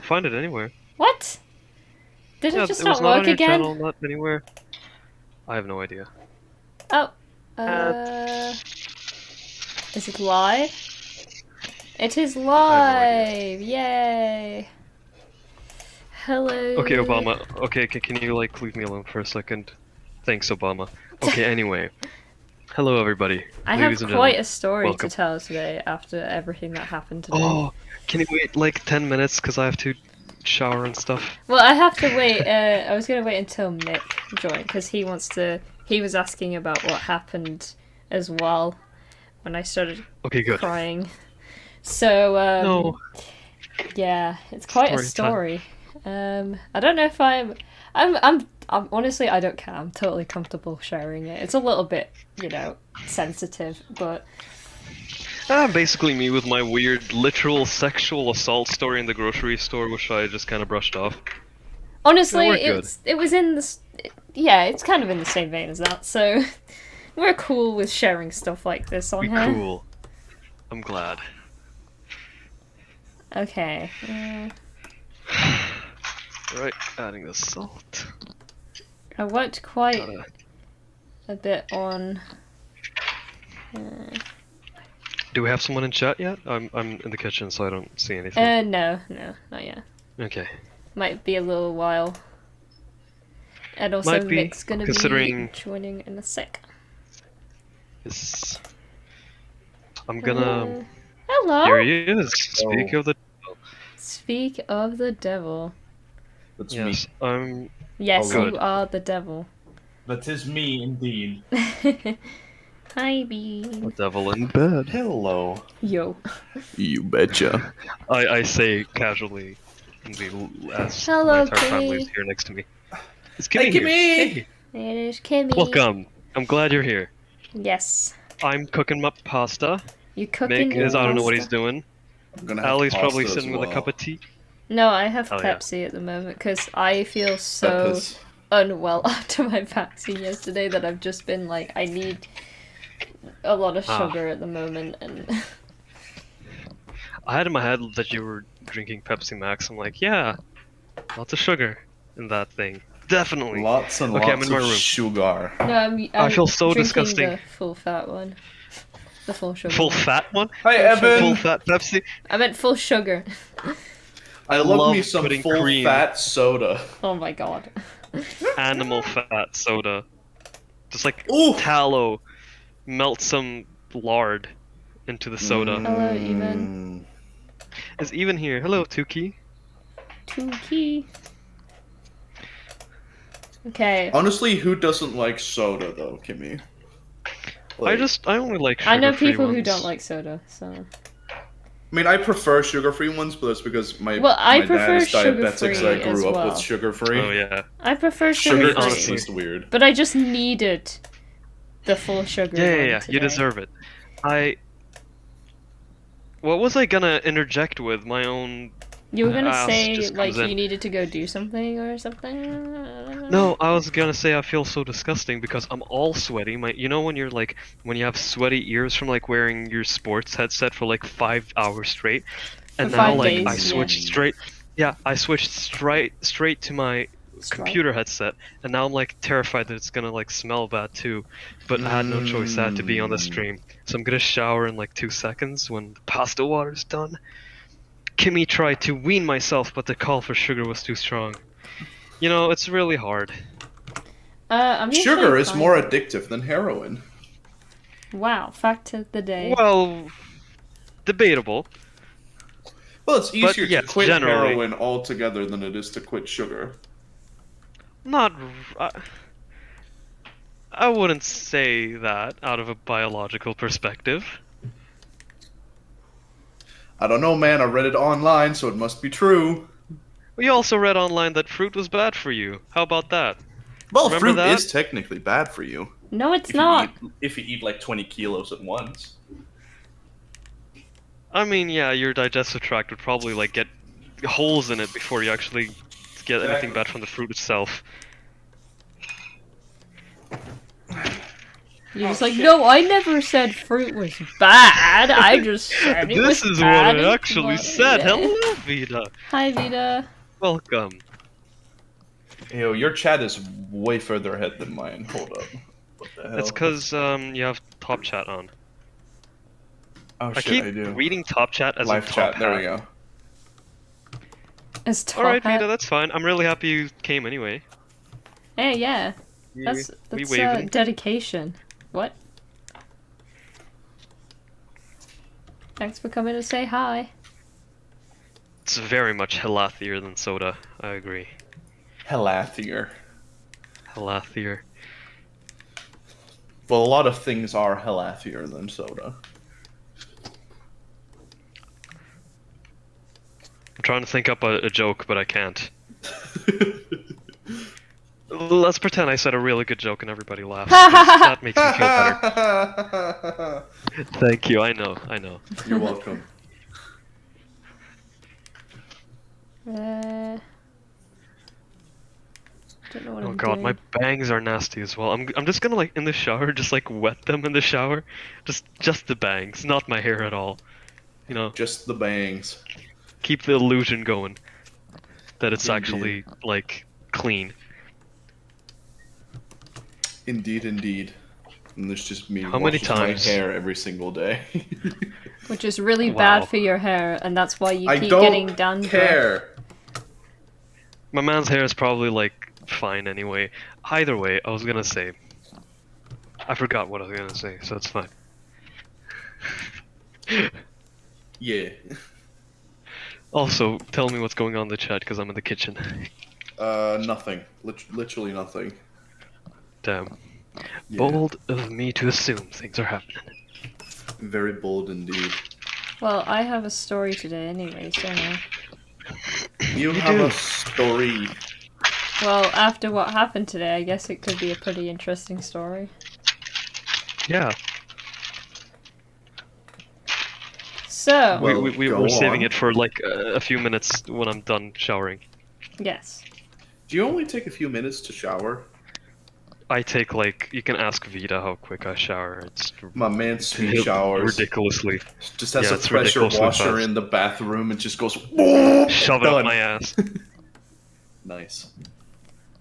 find it anywhere. What? Did Yeah, it just it was not not work on your again? channel, not anywhere. I have no idea. Oh. Uh, Is it live? It is I have no idea. live! Yay! Hello. Okay, Obama. Okay, can you like leave me alone for a second? Thanks, Obama. Okay, anyway. Hello, everybody. I Ladies have and quite gentlemen. a story Welcome. to tell today after everything that happened today. Oh, can you wait like 10 minutes because I have to shower and stuff? Well, I have to wait. I was gonna wait until Mick joined because he wants to. He was asking about what happened as well when I started Okay, good. crying. So No. yeah, it's quite a Story story. I don't know if I'm honestly I don't care. I'm totally comfortable sharing it. It's a little bit, sensitive, but Basically me with my weird literal sexual assault story in the grocery store, which I just kind of brushed off. honestly, we're good. it was in the yeah, it's kind of in the same vein as that. So we're cool with sharing stuff like this on here. Cool. I'm glad. Okay. Right, adding the salt. I worked quite Gotta... a bit on. Do we have someone in chat yet? I'm in the kitchen, so I don't see anything. No, not yet. Okay. Might be a little while. And also Might be, Mick's gonna considering... be joining in a sec. Yes. I'm gonna... Hello! Here he is! Speak of the... Speak of the devil. That's Yes, me. I'm... Yes, good. you are the devil. That is me, indeed. Hi, Bee. The devil in bed. Hello. Yo. You betcha. I say casually, as Hello, my entire Kimmy. family is here next to me. It's Kimmy Hey, here. Kimmy! Hey. It is Kimmy. Welcome. I'm glad you're here. Yes. I'm cooking my pasta. You cooking Mick your is, I don't know what he's pasta? doing. I'm gonna have Allie's probably pasta as sitting with a well. cup of tea. No, I have Oh, yeah. Pepsi at the moment because I feel so Peppers. unwell after my vaccine yesterday that I've just been like, I need a lot of sugar at the moment, and I had in my head that you were drinking Pepsi Max. I'm like, yeah, lots of sugar in that thing. Definitely. Lots and Okay, I'm lots in my of room. sugar. no, I'm I feel so drinking disgusting. the full fat one, the full sugar. Full one. fat one? Hi, Full Evan! Full fat Pepsi? I meant full sugar. I love Love me some putting full cream. fat soda. Oh my god. Animal fat soda. Just like Ooh! tallow. Melt some lard into the soda. Hello, Even. Is Even here? Hello, Tuki. Tuki. Okay. Honestly, who doesn't like soda, though, Kimmy? I only like I know sugar-free people who ones. don't like soda, so. I mean, I prefer sugar-free ones, but that's because my I my prefer dad is diabetic, so I sugar-free as grew up well. with sugar-free. Oh yeah. I prefer Sugar sugar-free. just tastes weird. But I just needed the full sugar Yeah, one yeah, yeah. today. You deserve it. What was I gonna interject with? My own... You were gonna ass say, just like, comes in. you needed to go do something or something? No, I was gonna say I feel so disgusting because I'm all sweaty. You know when you're like, when you have sweaty ears from like wearing your sports headset for like 5 hours straight, and For now 5 like days, I switched straight. Yeah, I switched straight to my computer headset, and now I'm like terrified that it's gonna like smell bad too. But I had no choice. I had to be on the stream, so I'm gonna shower in like 2 seconds when the pasta water's done. Kimmy tried to wean myself, but the call for sugar was too strong. You know, it's really hard. I'm usually Sugar is fine. more addictive than heroin. Wow, fact of the day. Well, debatable. Well, it's easier yes, to quit generally. heroin altogether than it is to quit sugar. Not. I wouldn't say that out of a biological perspective. I don't know, man. I read it online, so it must be true. We also read online that fruit was bad for you. How about that? Well, Remember fruit that? is technically bad for you. No, it's not. If you eat like 20 kilos at once. I mean, yeah, your digestive tract would probably like get holes in it before you actually get anything bad from the fruit itself. You're just like, no, I never said fruit was bad. I just said it was This is bad. what I actually said. Hello, Vita. Hi, Vita. Welcome. Yo, your chat is way further ahead than mine. Hold up. What the hell? It's because you have top chat on. Oh I shit, keep I do. reading top chat as Live a top chat. There we hat. go. It's top Alright, hat. Vita, that's fine. I'm really happy you came anyway. Hey, yeah. We That's waving. dedication. What? Thanks for coming to say hi. It's very much healthier than soda. I agree. Healthier. Healthier. Well, a lot of things are healthier than soda. I'm trying to think up a joke, but I can't. Let's pretend I said a really good joke and everybody laughs. That makes me feel better. Thank you. I know. You're welcome. Don't know what Oh I'm god, doing. my bangs are nasty as well. I'm just gonna like in the shower, just like wet them in the shower, just the bangs, not my hair at all. You know, Just the bangs. keep the illusion going that it's Indeed. actually like clean. Indeed, indeed. And there's just me How many washing times? my hair every single day. Which is really Wow. bad for your hair, and that's why you I keep don't getting dandruff. care. My man's hair is probably like fine anyway. Either way, I was gonna say. I forgot what I was gonna say, so it's fine. Yeah. Also, tell me what's going on in the chat because I'm in the kitchen. Nothing. Literally nothing. Damn. Yeah. Bold of me to assume things are happening. Very bold indeed. Well, I have a story today anyway, so no. You You have do. a story. Well, after what happened today, I guess it could be a pretty interesting story. Yeah. So, Well, we're go saving on. it for like a few minutes when I'm done showering. yes. Do you only take a few minutes to shower? I take like, you can ask Vita how quick I shower. It's My man speed showers. ridiculously. Just has Yeah, a it's pressure ridiculously washer fast. in the bathroom and just goes. Shove it Done. up my ass. Nice.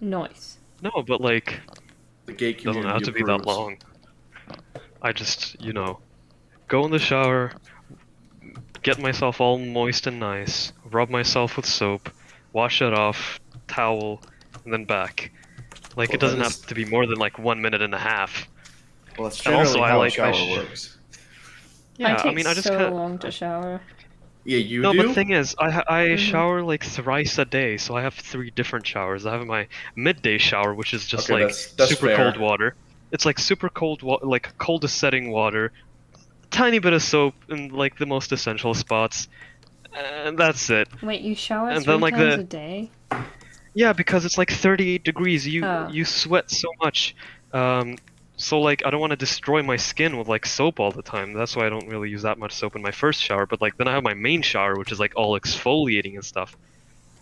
Nice. No, but like, The gay doesn't community have to be that approves. long. I just, you know, go in the shower, get myself all moist and nice, rub myself with soap, wash it off, towel, and then back. Like, Well, it doesn't that have is- to be more than like 1 minute and a half. Well, that's And also, generally I how like- a shower I sh- works. Yeah, I take mean, I just so kinda... long to shower. Yeah, you No, do. but the thing is, I Mhm. shower like thrice a day, so I have 3 different showers. I have my midday shower, which is just Okay, like that's super fair. cold water. It's like super cold, like coldest setting water, tiny bit of soap in like the most essential spots, and that's it. Wait, you shower And 3 then, like, times the- a day? Yeah, because it's like 38 degrees. Oh. You sweat so much. So like I don't want to destroy my skin with like soap all the time. That's why I don't really use that much soap in my first shower. But like then I have my main shower, which is like all exfoliating and stuff.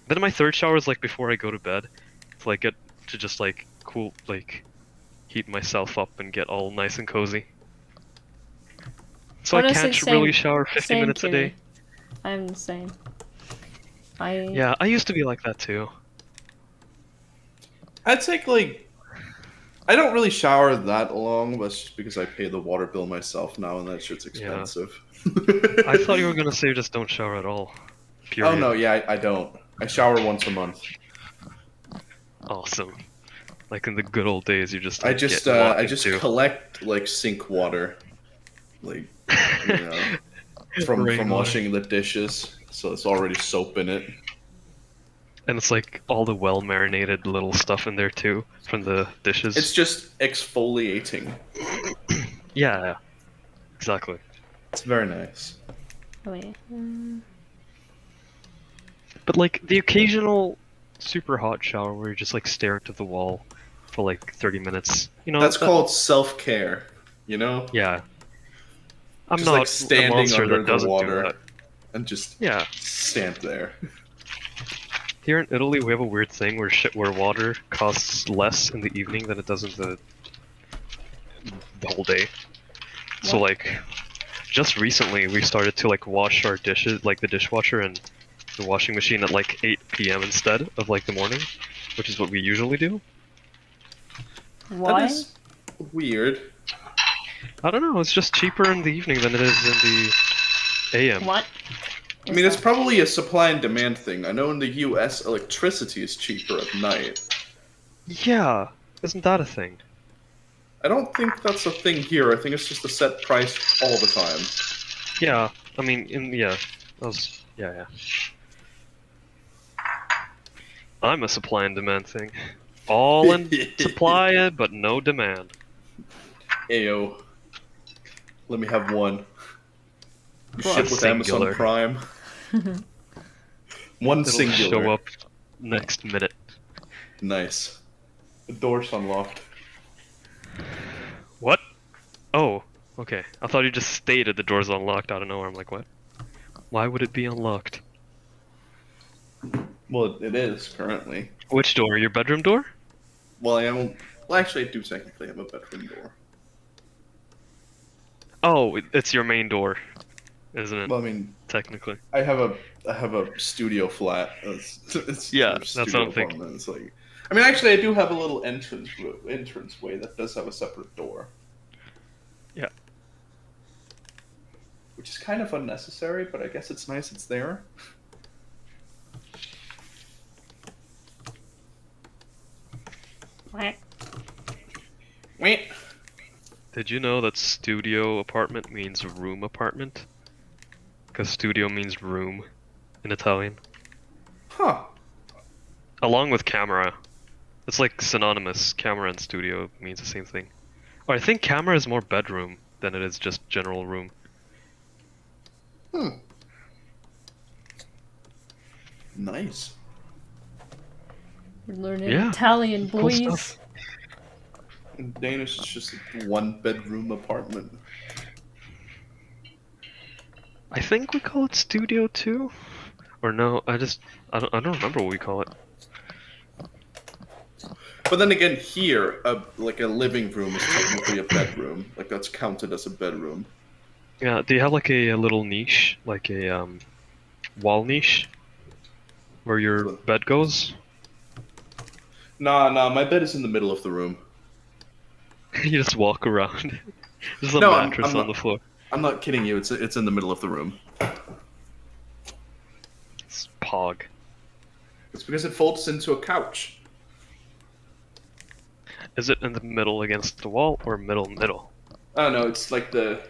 Then my third shower is like before I go to bed, to like get to just like cool, like heat myself up and get all nice and cozy. So I Honestly, can't really shower 50 same, minutes a day. Kimmy. I'm the same. I Yeah, I used to be like that too. I'd take like. I don't really shower that long, but it's just because I pay the water bill myself now, and that shit's expensive. I thought you were gonna say just don't shower at all. Period. Oh no, yeah, I don't. I shower once a month. Awesome. Like in the good old days, you just I like, just get walked I just into. collect like sink water, like you know, from Rainwater. washing the dishes, so it's already soap in it. And it's like all the well marinated little stuff in there too from the dishes. It's just exfoliating. Yeah, exactly. It's very nice. wait. But like the occasional super hot shower where you just like stare into the wall for like 30 minutes. You know, That's called self-care. You know, Yeah. I'm just not like a standing monster under that the doesn't do water that. and just Yeah. stand there. Here in Italy, we have a weird thing where water costs less in the evening than it does in the the whole day. So What? like, just recently we started to like wash our dishes, like the dishwasher and the washing machine at like 8 p.m. instead of like the morning, which is what we usually do. That Why? is weird. I don't know, it's just cheaper in the evening than it is in the AM. What? I mean, it's probably a supply and demand thing. I know in the US, electricity is cheaper at night. Yeah, isn't that a thing? I don't think that's a thing here. I think it's just a set price all the time. Yeah, I mean, yeah, yeah. I'm a supply and demand thing. All in supply, but no demand. Ayo. Let me have one. You ship with Singular. Amazon Prime. One It'll singular. show up next minute. Nice. The door's unlocked. What? Oh, okay. I thought you just stated the door's unlocked out of nowhere. I'm like, what? Why would it be unlocked? Well, it is currently. Which door? Your bedroom door? Well, I am. Well, actually, I do technically have a bedroom door. Oh, it's your main door, isn't it? Well, I mean, Technically. I have a studio flat. It's Yeah, a that's what studio I'm thinking. apartment. It's like, I mean, actually, I do have a little entrance way that does have a separate door. Yeah. Which is kind of unnecessary, but I guess it's nice it's there. What? Wait. Did you know that studio apartment means room apartment? Because studio means room in Italian. Huh. Along with camera. It's like synonymous. Camera and studio means the same thing. Or I think camera is more bedroom than it is just general room. Hmm. Nice. We're learning Yeah. Italian, Cool boys. stuff. In Danish, it's just a one-bedroom apartment. I think we call it studio too. Or no, I don't remember what we call it. But then again, here, like a living room is technically a bedroom. Like that's counted as a bedroom. Yeah, do you have like a little niche, like a wall niche, where your bed goes? Nah, my bed is in the middle of the room. You just walk around. There's a No, mattress I'm on the floor. I'm not kidding you. It's in the middle of the room. It's pog. It's because it folds into a couch. Is it in the middle against the wall or middle? Oh no, it's like the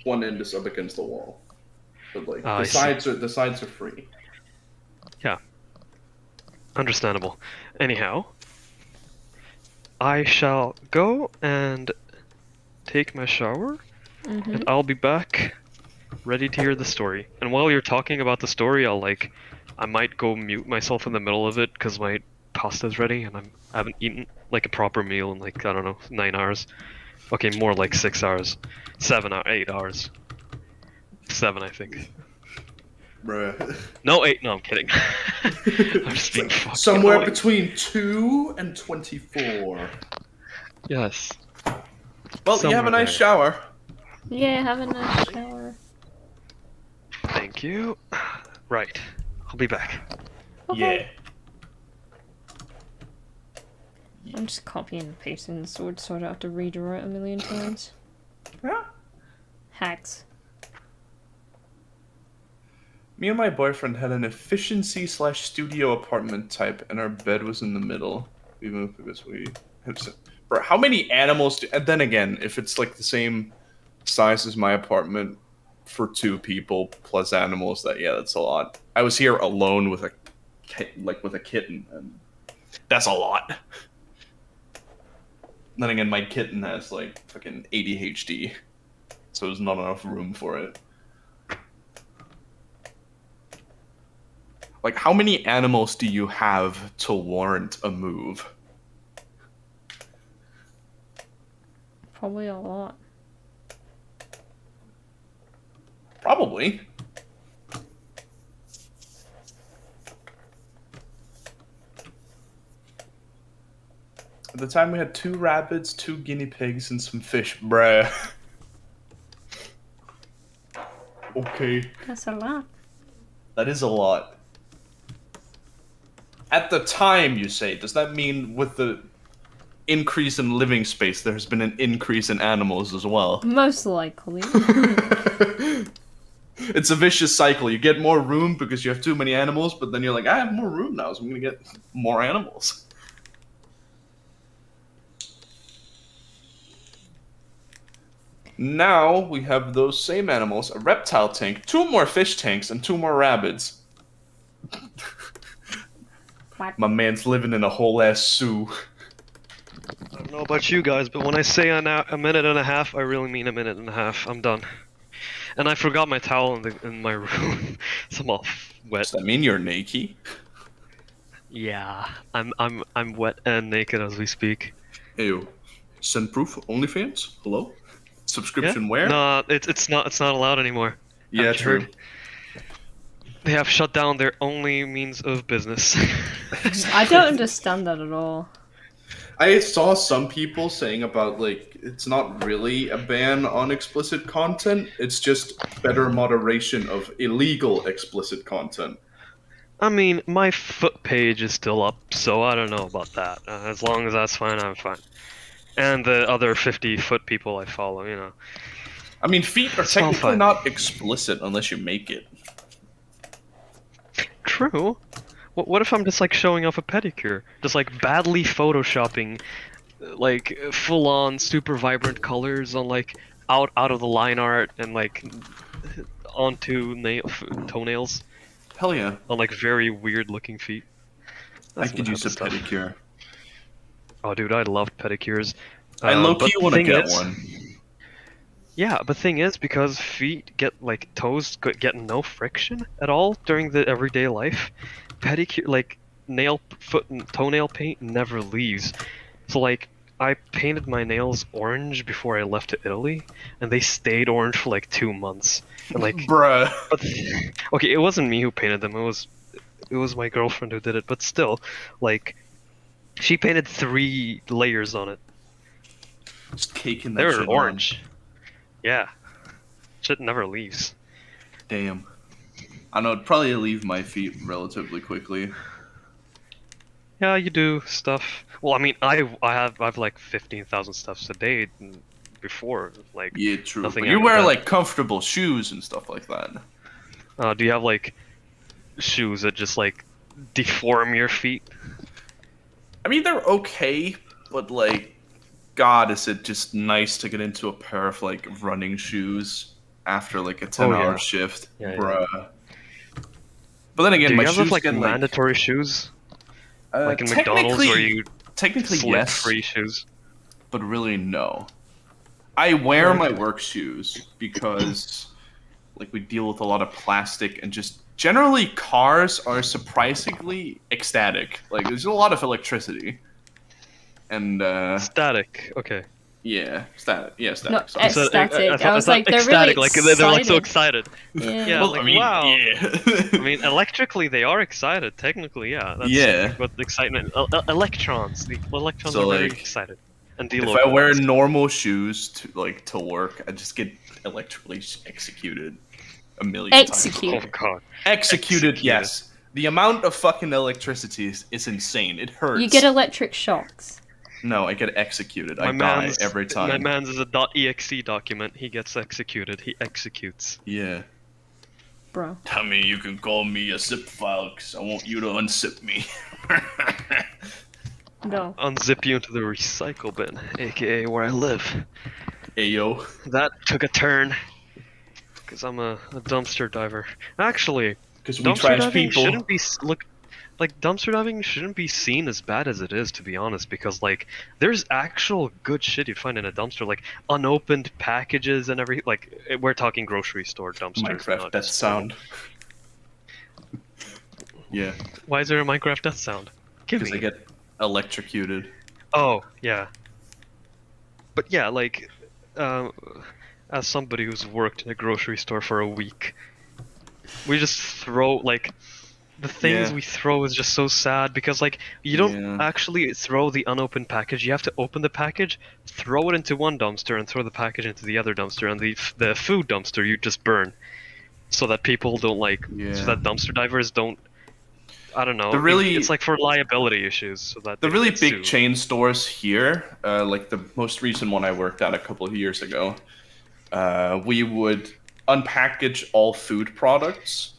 one end is up against the wall, but like I the sides are free. Yeah. Understandable. Anyhow, I shall go and take my shower, and I'll be back ready to hear the story. And while you're talking about the story, I might go mute myself in the middle of it because my pasta's ready and I haven't eaten like a proper meal in like, I don't know, 9 hours. Okay, more like 6 hours. 7 or 8 hours. 7, I think. Bruh. No, 8. No, I'm kidding. I'm just being fucking Somewhere annoying. between 2 and 24. Yes. Well, you have Somewhere a nice there. shower. Yeah, have a nice shower. Thank you. Right. I'll be back. Okay. I'm just copying and pasting the sword so I don't have to redraw it a million times. Yeah. Hacks. Me and my boyfriend had an efficiency/studio apartment type, and our bed was in the middle. We moved because we had. Bro, how many animals? And then again, if it's like the same size as my apartment for 2 people plus animals, that's a lot. I was here alone with a kitten, and that's a lot. Then again, my kitten has like fucking ADHD, so there's not enough room for it. Like, how many animals do you have to warrant a move? Probably a lot. Probably. At the time, we had 2 rabbits, 2 guinea pigs, and some fish, bruh. Okay. That's a lot. That is a lot. At the time, you say, does that mean with the increase in living space, there's been an increase in animals as well? Most likely. It's a vicious cycle. You get more room because you have too many animals, but then you're like, I have more room now, so I'm gonna get more animals. Now we have those same animals, a reptile tank, 2 more fish tanks, and 2 more rabbits. My man's living in a whole ass zoo. I don't know about you guys, but when I say a minute and a half, I really mean a minute and a half. I'm done. And I forgot my towel in my room, so I'm all wet. Does that mean you're naked? Yeah, I'm wet and naked as we speak. Ew. Send proof OnlyFans? Hello? Subscription where? No, it's not allowed anymore. Yeah, Haven't you true. heard? They have shut down their only means of business. I don't understand that at all. I saw some people saying about, like, it's not really a ban on explicit content, it's just better moderation of illegal explicit content. I mean, my foot page is still up, so I don't know about that. As long as that's fine, I'm fine. And the other 50-foot people I follow, you know. I mean, feet are It's all technically fine. not explicit unless you make it. True. What if I'm just like showing off a pedicure? Just like badly photoshopping, like full-on super vibrant colors on like out of the line art and like onto toenails Hell yeah. on like very weird looking feet. I could use a stuff. pedicure. Oh, dude, I loved pedicures. I low-key but want to thing get is- one. Yeah, but thing is, because feet get like toes get no friction at all during the everyday life, pedicure like nail, foot, and toenail paint never leaves. So like, I painted my nails orange before I left to Italy, and they stayed orange for like 2 months. And like, Bruh. but, okay, it wasn't me who painted them. It was my girlfriend who did it. But still, like, she painted 3 layers on it. Just caking that They shit were on. orange. Yeah, shit never leaves. Damn. I know, it'd probably leave my feet relatively quickly. Yeah, you do stuff. Well, I mean, I've like 15,000 stuffs a day before, like. Yeah, true. Nothing But you after wear, that. like, comfortable shoes and stuff like that. Do you have like shoes that just like deform your feet? I mean, they're okay, but, like, God, is it just nice to get into a pair of, like, running shoes after, like, a 10-hour yeah. shift? Yeah, Bruh. But then again, Do my you shoes have like can, mandatory shoes, like in technically, McDonald's, where you technically slip yes, free shoes? but really no. I wear my work shoes because, like, we deal with a lot of plastic and just generally cars are surprisingly ecstatic. Like, there's a lot of electricity, and Static. Okay. yeah, static. Yeah, static. No, sorry. So, ecstatic. I was thought like, they're ecstatic, really like they're like so excited. excited. Yeah. Yeah, like, wow. yeah. I mean, electrically they are excited. Technically, yeah. That's Yeah. what the excitement. Electrons. The electrons So, are very like, excited. And if deload I wear bonds. normal shoes to work, I just get electrically executed a million times. Execute. Oh god. Executed, Executed. yes. The amount of fucking electricity is insane. It hurts. You get electric shocks. No, I get executed. I My die man's every time. My man's is a .exe document. He gets executed. He executes. Yeah. Bro. Tommy, you can call me a zip file because I want you to unzip me. No. Unzip you into the recycle bin, aka where I live. Ayo. That took a turn. Because I'm a dumpster diver. Actually, Because we dumpster trash diving people. shouldn't be like dumpster diving shouldn't be seen as bad as it is, to be honest, because like there's actual good shit you find in a dumpster, like unopened packages and everything. Like we're talking grocery store dumpsters. Minecraft not death just- sound. Yeah, Why is there a Minecraft death sound? Give because me. I get electrocuted. Oh yeah. But yeah, like, as somebody who's worked in a grocery store for a week, we just throw like the things Yeah. we throw is just so sad because like you don't Yeah. actually throw the unopened package. You have to open the package, throw it into one dumpster, and throw the package into the other dumpster. And the food dumpster you just burn, so that people don't like, so Yeah. that dumpster divers don't. I don't The know. It's really like for liability issues, so that the they don't really get big sued. chain stores here, like the most recent one I worked at a couple of years ago, we would unpackage all food products,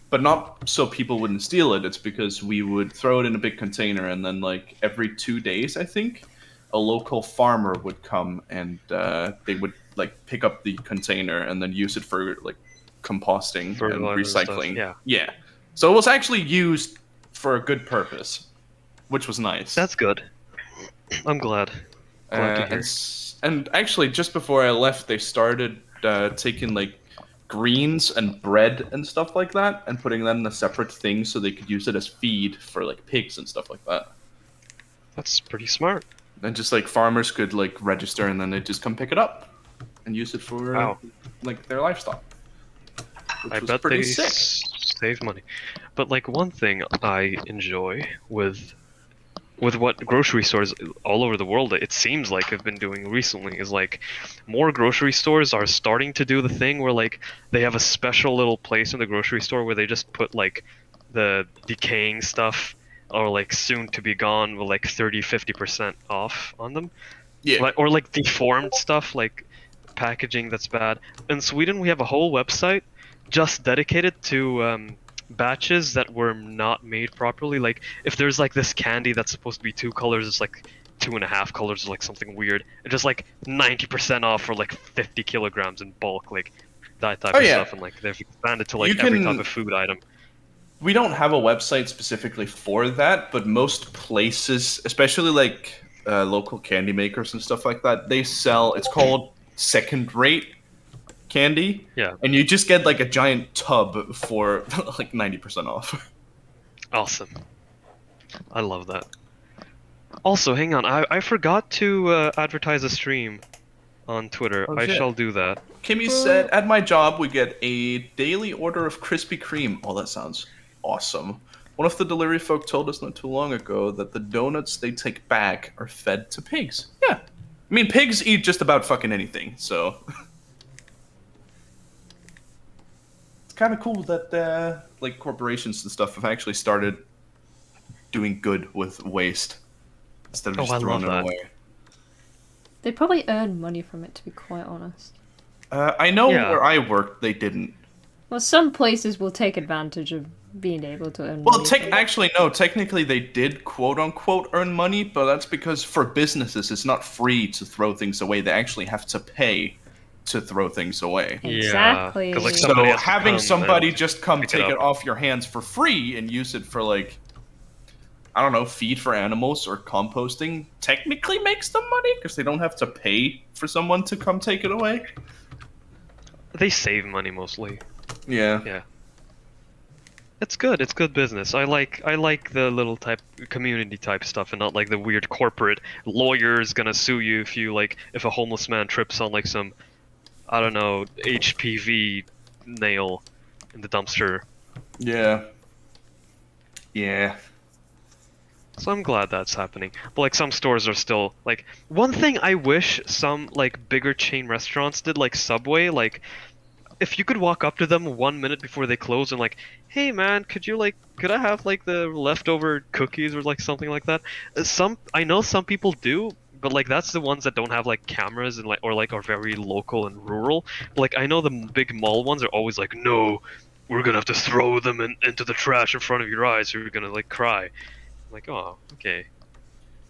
but not so people wouldn't steal it. It's because we would throw it in a big container, and then like every 2 days, I think, a local farmer would come and they would like pick up the container and then use it for like composting and Fertilizer and stuff. recycling. Yeah, Yeah, so it was actually used for a good purpose, which was nice. that's good. I'm glad. Glad to hear. And actually, just before I left, they started taking like greens and bread and stuff like that, and putting that in a separate thing so they could use it as feed for like pigs and stuff like that. That's pretty smart. And just like farmers could like register, and then they just come pick it up and use it for Wow. like their livestock, which I was bet pretty they sick. save money. But like one thing I enjoy with what grocery stores all over the world, it seems like have been doing recently, is like more grocery stores are starting to do the thing where like they have a special little place in the grocery store where they just put like the decaying stuff or like soon to be gone with like 30-50% off on them. Yeah, Like, or like deformed stuff, like packaging that's bad. In Sweden, we have a whole website just dedicated to batches that were not made properly. Like, if there's like this candy that's supposed to be 2 colors, it's like 2.5 colors, or like something weird. And just like 90% off for like 50 kilograms in bulk, like that type Oh, of yeah. stuff. And like they've expanded to like You every can- type of food item. we don't have a website specifically for that, but most places, especially like local candy makers and stuff like that, they sell. It's called second rate candy. Yeah. And you just get like a giant tub for like 90% off. Awesome. I love that. Also, hang on, I forgot to advertise a stream on Twitter. Oh, I shit. shall do that. Kimmy said, at my job, we get a daily order of Krispy Kreme. Oh, that sounds awesome. One of the delivery folk told us not too long ago that the donuts they take back are fed to pigs. Yeah. I mean, pigs eat just about fucking anything, so. It's kind of cool that, like, corporations and stuff have actually started doing good with waste instead of Oh, just I throwing love it that. away. They probably earn money from it, to be quite honest. I know Yeah. where I worked, they didn't. Well, some places will take advantage of being able to earn Well, money. from it. actually, no. Technically, they did quote unquote earn money, but that's because for businesses, it's not free to throw things away. They actually have to pay to throw things away. Exactly. Yeah, 'cause, like, So somebody has to having come somebody and just come pick it take it up. off your hands for free and use it for like, I don't know, feed for animals or composting technically makes them money because they don't have to pay for someone to come take it away. They save money mostly. Yeah. Yeah. It's good. It's good business. I like the little type community type stuff and not like the weird corporate lawyers gonna sue you if a homeless man trips on like some, I don't know, HPV nail in the dumpster. Yeah. Yeah. So I'm glad that's happening. But like some stores are still like, one thing I wish some like bigger chain restaurants did, like Subway, like if you could walk up to them 1 minute before they close and like, hey man, could I have like the leftover cookies or like something like that? I know some people do, but like that's the ones that don't have like cameras and like or like are very local and rural. But, like I know the big mall ones are always like, no, we're gonna have to throw them into the trash in front of your eyes or you're gonna like cry. I'm like, oh, okay.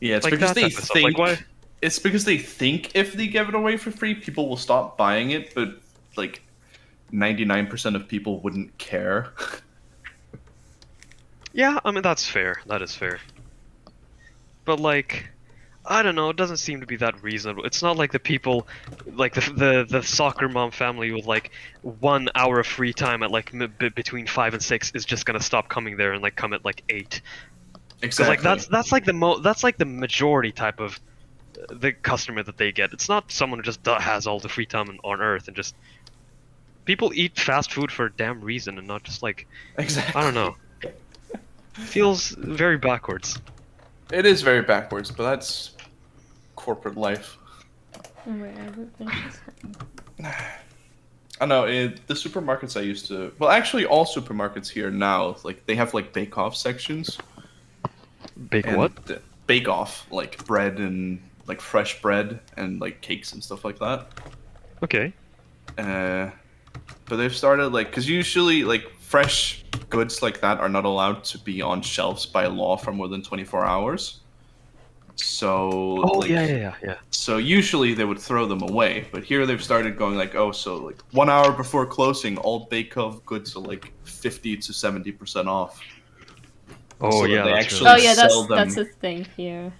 Yeah, it's Like because that they type of stuff. Like, think why? it's because they think if they give it away for free, people will stop buying it, but like 99% of people wouldn't care. Yeah, I mean that's fair. That is fair. But like, I don't know. It doesn't seem to be that reasonable. It's not like the people, like the soccer mom family with like 1 hour of free time at like between 5 and 6 is just gonna stop coming there and like come at like 8. Because Exactly. like that's like the majority type of the customer that they get. It's not someone who just has all the free time on earth and just people eat fast food for a damn reason and not just like Exactly. I don't know. Feels very backwards. It is very backwards, but that's corporate life. Oh, wait, I haven't finished this. I know the supermarkets I used to. Well, actually, all supermarkets here now, like they have like bake-off sections Bake and what? bake-off, like bread and like fresh bread and like cakes and stuff like that. Okay. But they've started like because usually like fresh goods like that are not allowed to be on shelves by law for more than 24 hours. So Oh, like yeah. so usually they would throw them away, but here they've started going like, oh, so like 1 hour before closing, all bake-off goods are like 50 to 70% off. Oh, So that yeah, they that's actually Oh really yeah, sell that's them. a thing here.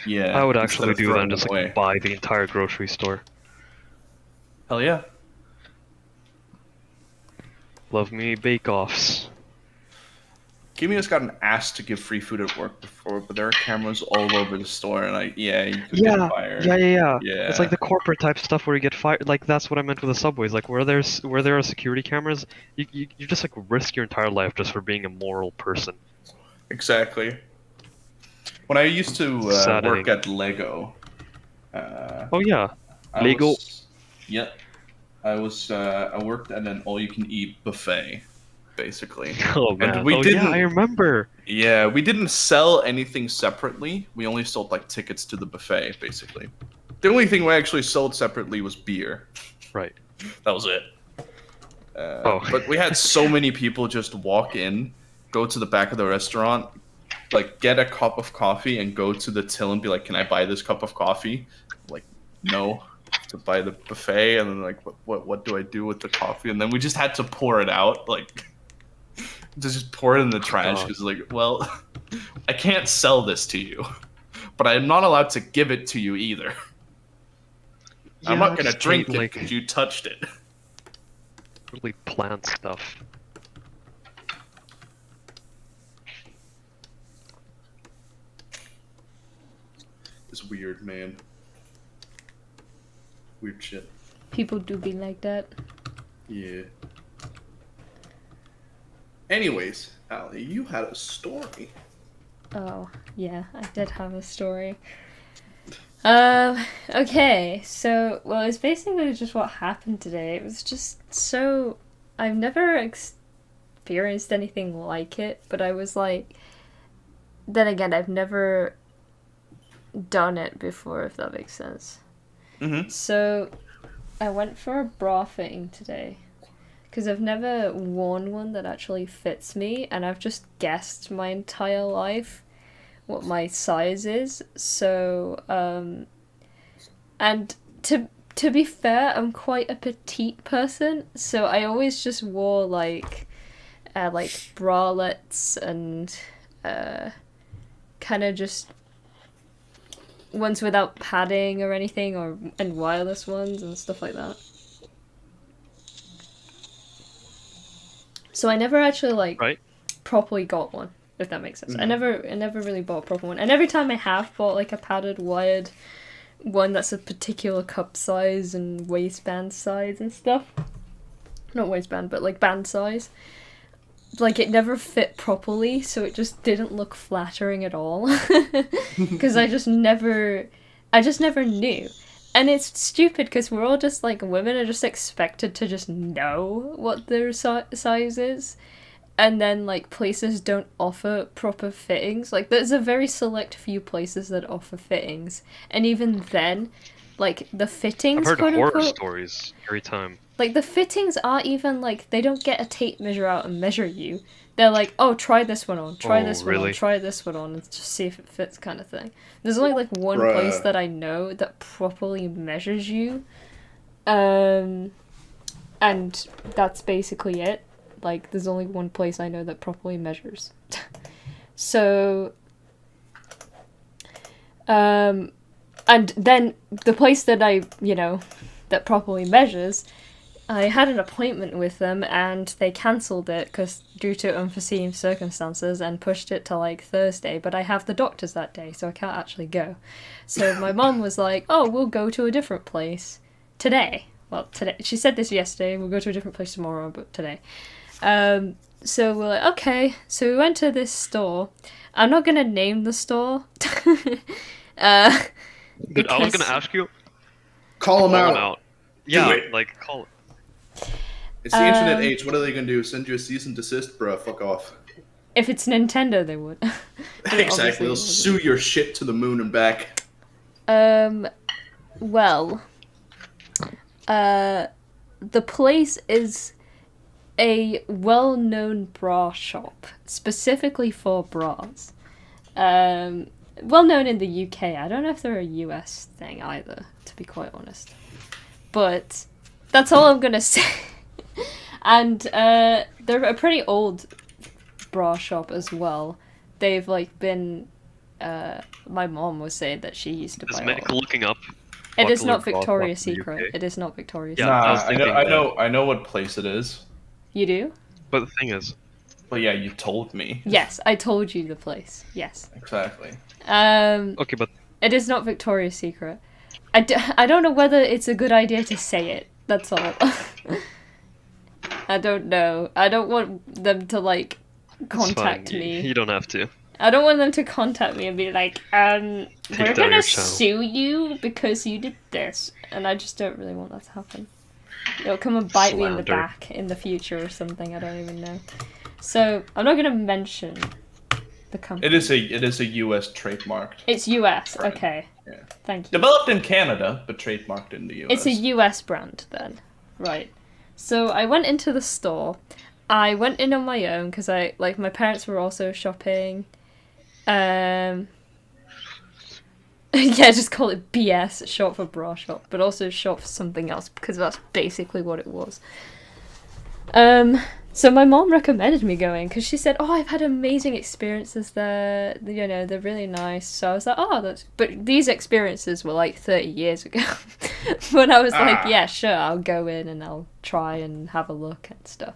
Yeah, I would instead actually of do that throwing and them just away. like buy the entire grocery store. Hell yeah. Love me bake-offs. Kimia's gotten asked to give free food at work before, but there are cameras all over the store, and you could Yeah, get fired. yeah. Yeah. It's like the corporate type stuff where you get fired. Like that's what I meant with the subways. Like where there are security cameras, you just like risk your entire life just for being a moral person. Exactly. When I used to Saddening. work at Lego, Oh yeah, I Lego. was, yep, I worked at an all-you-can-eat buffet, basically. Oh And man. we Oh didn't, yeah, I remember. yeah, we didn't sell anything separately. We only sold like tickets to the buffet, basically. The only thing we actually sold separately was beer. Right. That was it. Oh. But we had so many people just walk in, go to the back of the restaurant, like get a cup of coffee and go to the till and be like, "Can I buy this cup of coffee?" Like, no, to buy the buffet, and then like, what do I do with the coffee? And then we just had to pour it out, like, to just pour it in the trash God. because like, well, I can't sell this to you, but I'm not allowed to give it to you either. I'm Yeah, not gonna just drink hate, it like because you touched it. really plant stuff. It's weird, man. Weird shit. People do be like that. Yeah. Anyways, Allie, you had a story. Oh, yeah, I did have a story. Okay, so, well, it's basically just what happened today. It was just so... I've never experienced anything like it, but I was like... Then again, I've never done it before, if that makes sense. Mm-hmm. So, I went for a bra fitting today. Because I've never worn one that actually fits me, and I've just guessed my entire life what my size is. So, and to be fair, I'm quite a petite person, so I always just wore like bralettes and kind of just ones without padding or anything, and wireless ones and stuff like that. So I never actually like Right. properly got one, if that makes sense. Mhm. I never really bought a proper one. And every time I have bought like a padded wired one that's a particular cup size and waistband size and stuff. Not waistband, but like band size. Like it never fit properly, so it just didn't look flattering at all. Because I just never knew. And it's stupid because we're all just like, women are just expected to just know what their size is. And then like places don't offer proper fittings. Like there's a very select few places that offer fittings. And even then, like the fittings, I've heard quote horror unquote, stories every time. like the fittings aren't even like, they don't get a tape measure out and measure you. They're like, oh, try this one on, try Oh, this one on, really? try this one on, and just see if it fits, kind of thing. There's only like one Bruh. place that I know that properly measures you, and that's basically it. Like, there's only one place I know that properly measures. So, and then the place that that properly measures, I had an appointment with them and they cancelled it because due to unforeseen circumstances and pushed it to like Thursday, but I have the doctors that day, so I can't actually go. So my mum was like, oh, we'll go to a different place today. Well, today. She said this yesterday, we'll go to a different place tomorrow, but today. So we're like, okay. So we went to this store. I'm not gonna name the store. Dude, I was gonna Because ask you. Call them Call them out. out. Yeah, it. like call. It's the internet age. What are they gonna do? Send you a cease and desist, bro? Fuck off. if it's Nintendo, they would. But Exactly. obviously They'll it wasn't. sue your shit to the moon and back. Well, the place is a well-known bra shop, specifically for bras. Well known in the UK. I don't know if they're a US thing either, to be quite honest. But that's all I'm gonna say. And they're a pretty old bra shop as well. They've like been. My mom was saying that she used to Is buy. Meg looking up? It is popular not bra Victoria's shops in the Secret. UK? It is not Victoria's Yeah, Secret. I was Nah, thinking I know what place it is. You do? But the thing is, Well, yeah, you told me. Yes, I told you the place. Yes. Exactly. okay, but It is not Victoria's Secret. I don't know whether it's a good idea to say it. That's all. I don't know. I don't want them to, like, it's contact fine. me. You don't have to. I don't want them to contact me and be like, we're down gonna your channel. sue you because you did this. And I just don't really want that to happen. It'll come and bite me in the Slander. back in the future or something. I don't even know. So, I'm not gonna mention the company. It is a U.S. trademarked. It's US, Right. okay. Yeah. Thank you. Developed in Canada, but trademarked in the U.S. It's a US brand then. Right. So I went into the store. I went in on my own because my parents were also shopping. Yeah, just call it BS, shop for bra shop, but also shop for something else because that's basically what it was. So my mom recommended me going because she said, "Oh, I've had amazing experiences there. You know, they're really nice." So I was like, "Oh, that's." But these experiences were like 30 years ago, when I was like, "Yeah, sure, I'll go in and I'll try and have a look and stuff."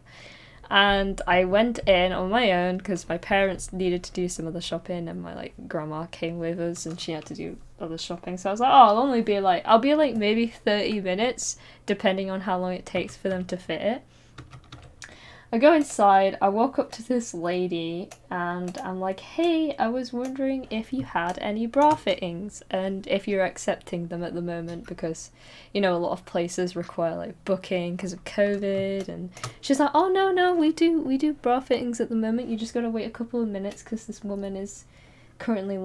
And I went in on my own because my parents needed to do some of the shopping, and my like grandma came with us, and she had to do other shopping. So I was like, "Oh, I'll be like maybe 30 minutes, depending on how long it takes for them to fit it." I go inside, I walk up to this lady, and I'm like, "Hey, I was wondering if you had any bra fittings, and if you're accepting them at the moment, because, you know, a lot of places require, like, booking because of COVID," and she's like, "Oh, no, we do bra fittings at the moment, you just gotta wait a couple of minutes, because this woman is currently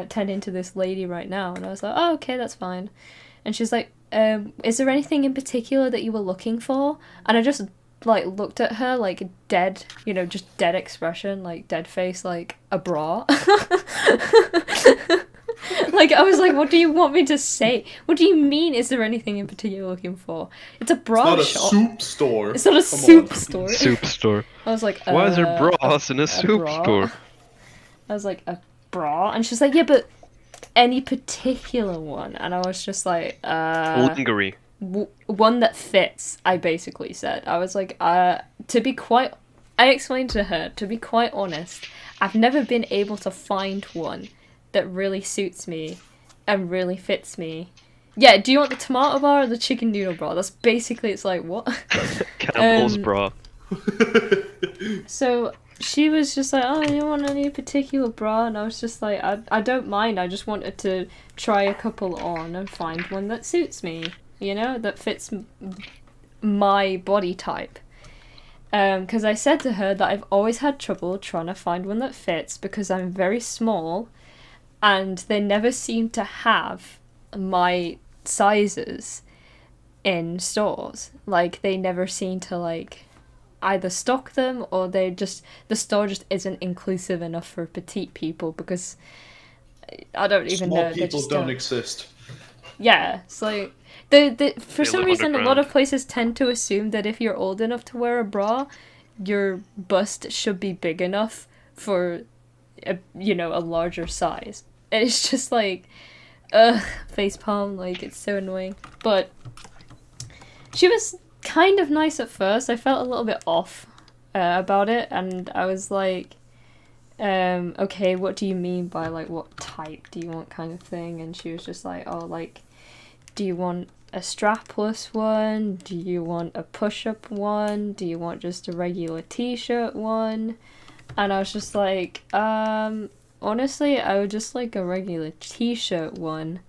tending to this lady right now," and I was like, "Oh, okay, that's fine," and she's like, "Is there anything in particular that you were looking for?" And I just like looked at her like dead, you know, just dead expression, like dead face, like a bra. Like I was like, "What do you want me to say? What do you mean? Is there anything in particular you're looking for? It's a bra It's not shop. a soup store. It's not a Come soup on. store." Soup store. I was like, Why is there bras in a soup bra? store? I was like, "A bra?" And she's like, "Yeah, but any particular one?" And I was just like, Lingerie. one that fits," I basically said. I was like, I explained to her, to be quite honest, I've never been able to find one that really suits me and really fits me. Yeah, do you want the tomato bar or the chicken noodle bra? That's basically, it's like, what? Campbell's bra. So she was just like, "Oh, you want any particular bra?" And I was just like, I don't mind, I just wanted to try a couple on and find one that suits me. You know, that fits my body type. Because I said to her that I've always had trouble trying to find one that fits because I'm very small and they never seem to have my sizes in stores. Like, they never seem to, like, either stock them or the store just isn't inclusive enough for petite people because I don't even Small know. They people just don't exist. Yeah, it's like for They some live reason a lot underground. of places tend to assume that if you're old enough to wear a bra, your bust should be big enough for a larger size. And it's just like, facepalm, like it's so annoying. But she was kind of nice at first. I felt a little bit off about it, and I was like, okay, what do you mean by, like, what type do you want, kind of thing? And she was just like, "Oh, like, do you want a strapless one? Do you want a push-up one? Do you want just a regular t-shirt one? And I was just like, honestly, I would just like a regular t-shirt one,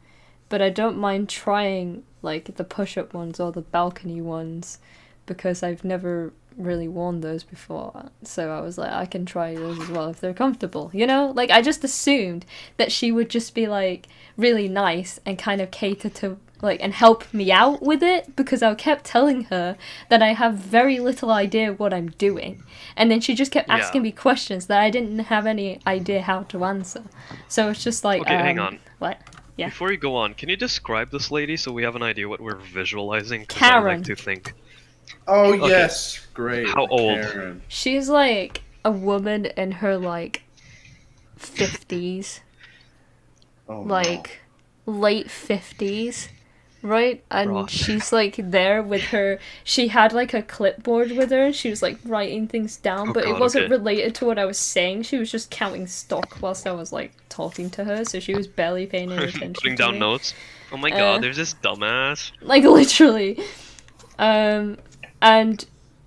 but I don't mind trying like the push-up ones or the balcony ones because I've never really worn those before. So I was like, I can try those as well if they're comfortable, you know? Like, I just assumed that she would just be like really nice and kind of cater to like and help me out with it, because I kept telling her that I have very little idea what I'm doing, and then she just kept asking me questions that I didn't have any idea how to answer. So it's just like, okay, hang on. What? Yeah. Before you go on, can you describe this lady so we have an idea what we're visualizing? Because I Karen. like to think. Oh Okay. yes, great. How old? Karen. She's like a woman in her like 50s. Oh, like late 50s, right? And Right. she's like there with her, she had like a clipboard with her and she was like writing things down, Oh but God, it wasn't okay. related to what I was saying. She was just counting stock whilst I was like talking to her, so she was barely paying any attention Putting to down me. notes. Oh my God, there's this dumbass. Like literally. And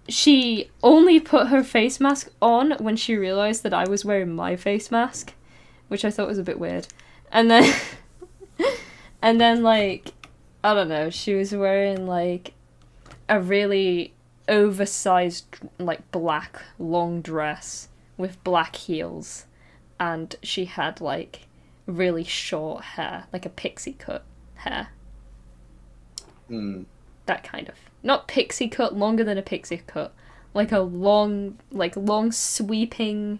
she only put her face mask on when she realized that I was wearing my face mask, which I thought was a bit weird. And then and then like, I don't know, she was wearing like a really oversized like black long dress with black heels, and she had like really short hair, like a pixie cut hair. That kind of, not pixie cut, longer than a pixie cut, like a long sweeping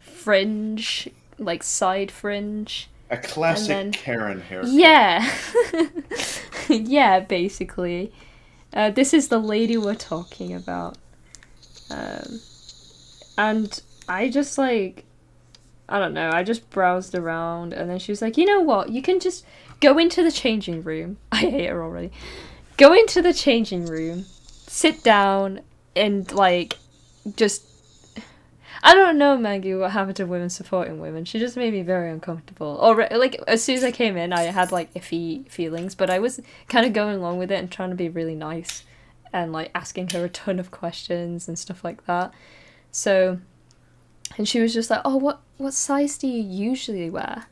fringe, like side fringe. A classic then- Karen haircut. Yeah. Yeah, basically. This is the lady we're talking about. And I just like, I don't know, I just browsed around and then she was like, you know what, you can just go into the changing room. I hate her already. Go into the changing room, sit down, and like, just, I don't know, Maggie, what happened to women supporting women. She just made me very uncomfortable. Or like, as soon as I came in, I had like iffy feelings, but I was kind of going along with it and trying to be really nice and like asking her a ton of questions and stuff like that. So, and she was just like, oh, what size do you usually wear?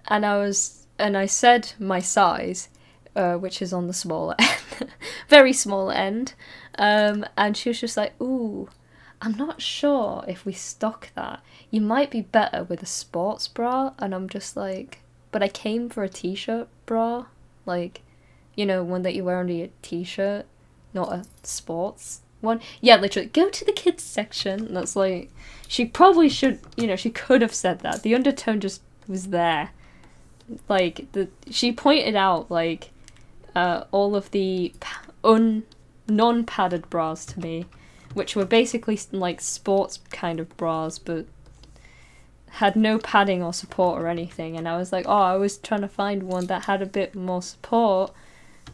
And I said my size, which is on the smaller end, very small end. And she was just like, ooh, I'm not sure if we stock that. You might be better with a sports bra. And I'm just like, but I came for a t-shirt bra. Like, you know, one that you wear under your t-shirt, not a sports one. Yeah, literally, go to the kids section. That's like, she probably should, you know, she could have said that. The undertone just was there. Like, she pointed out, like, all of the non-padded bras to me, which were basically like sports kind of bras, but had no padding or support or anything. And I was like, oh, I was trying to find one that had a bit more support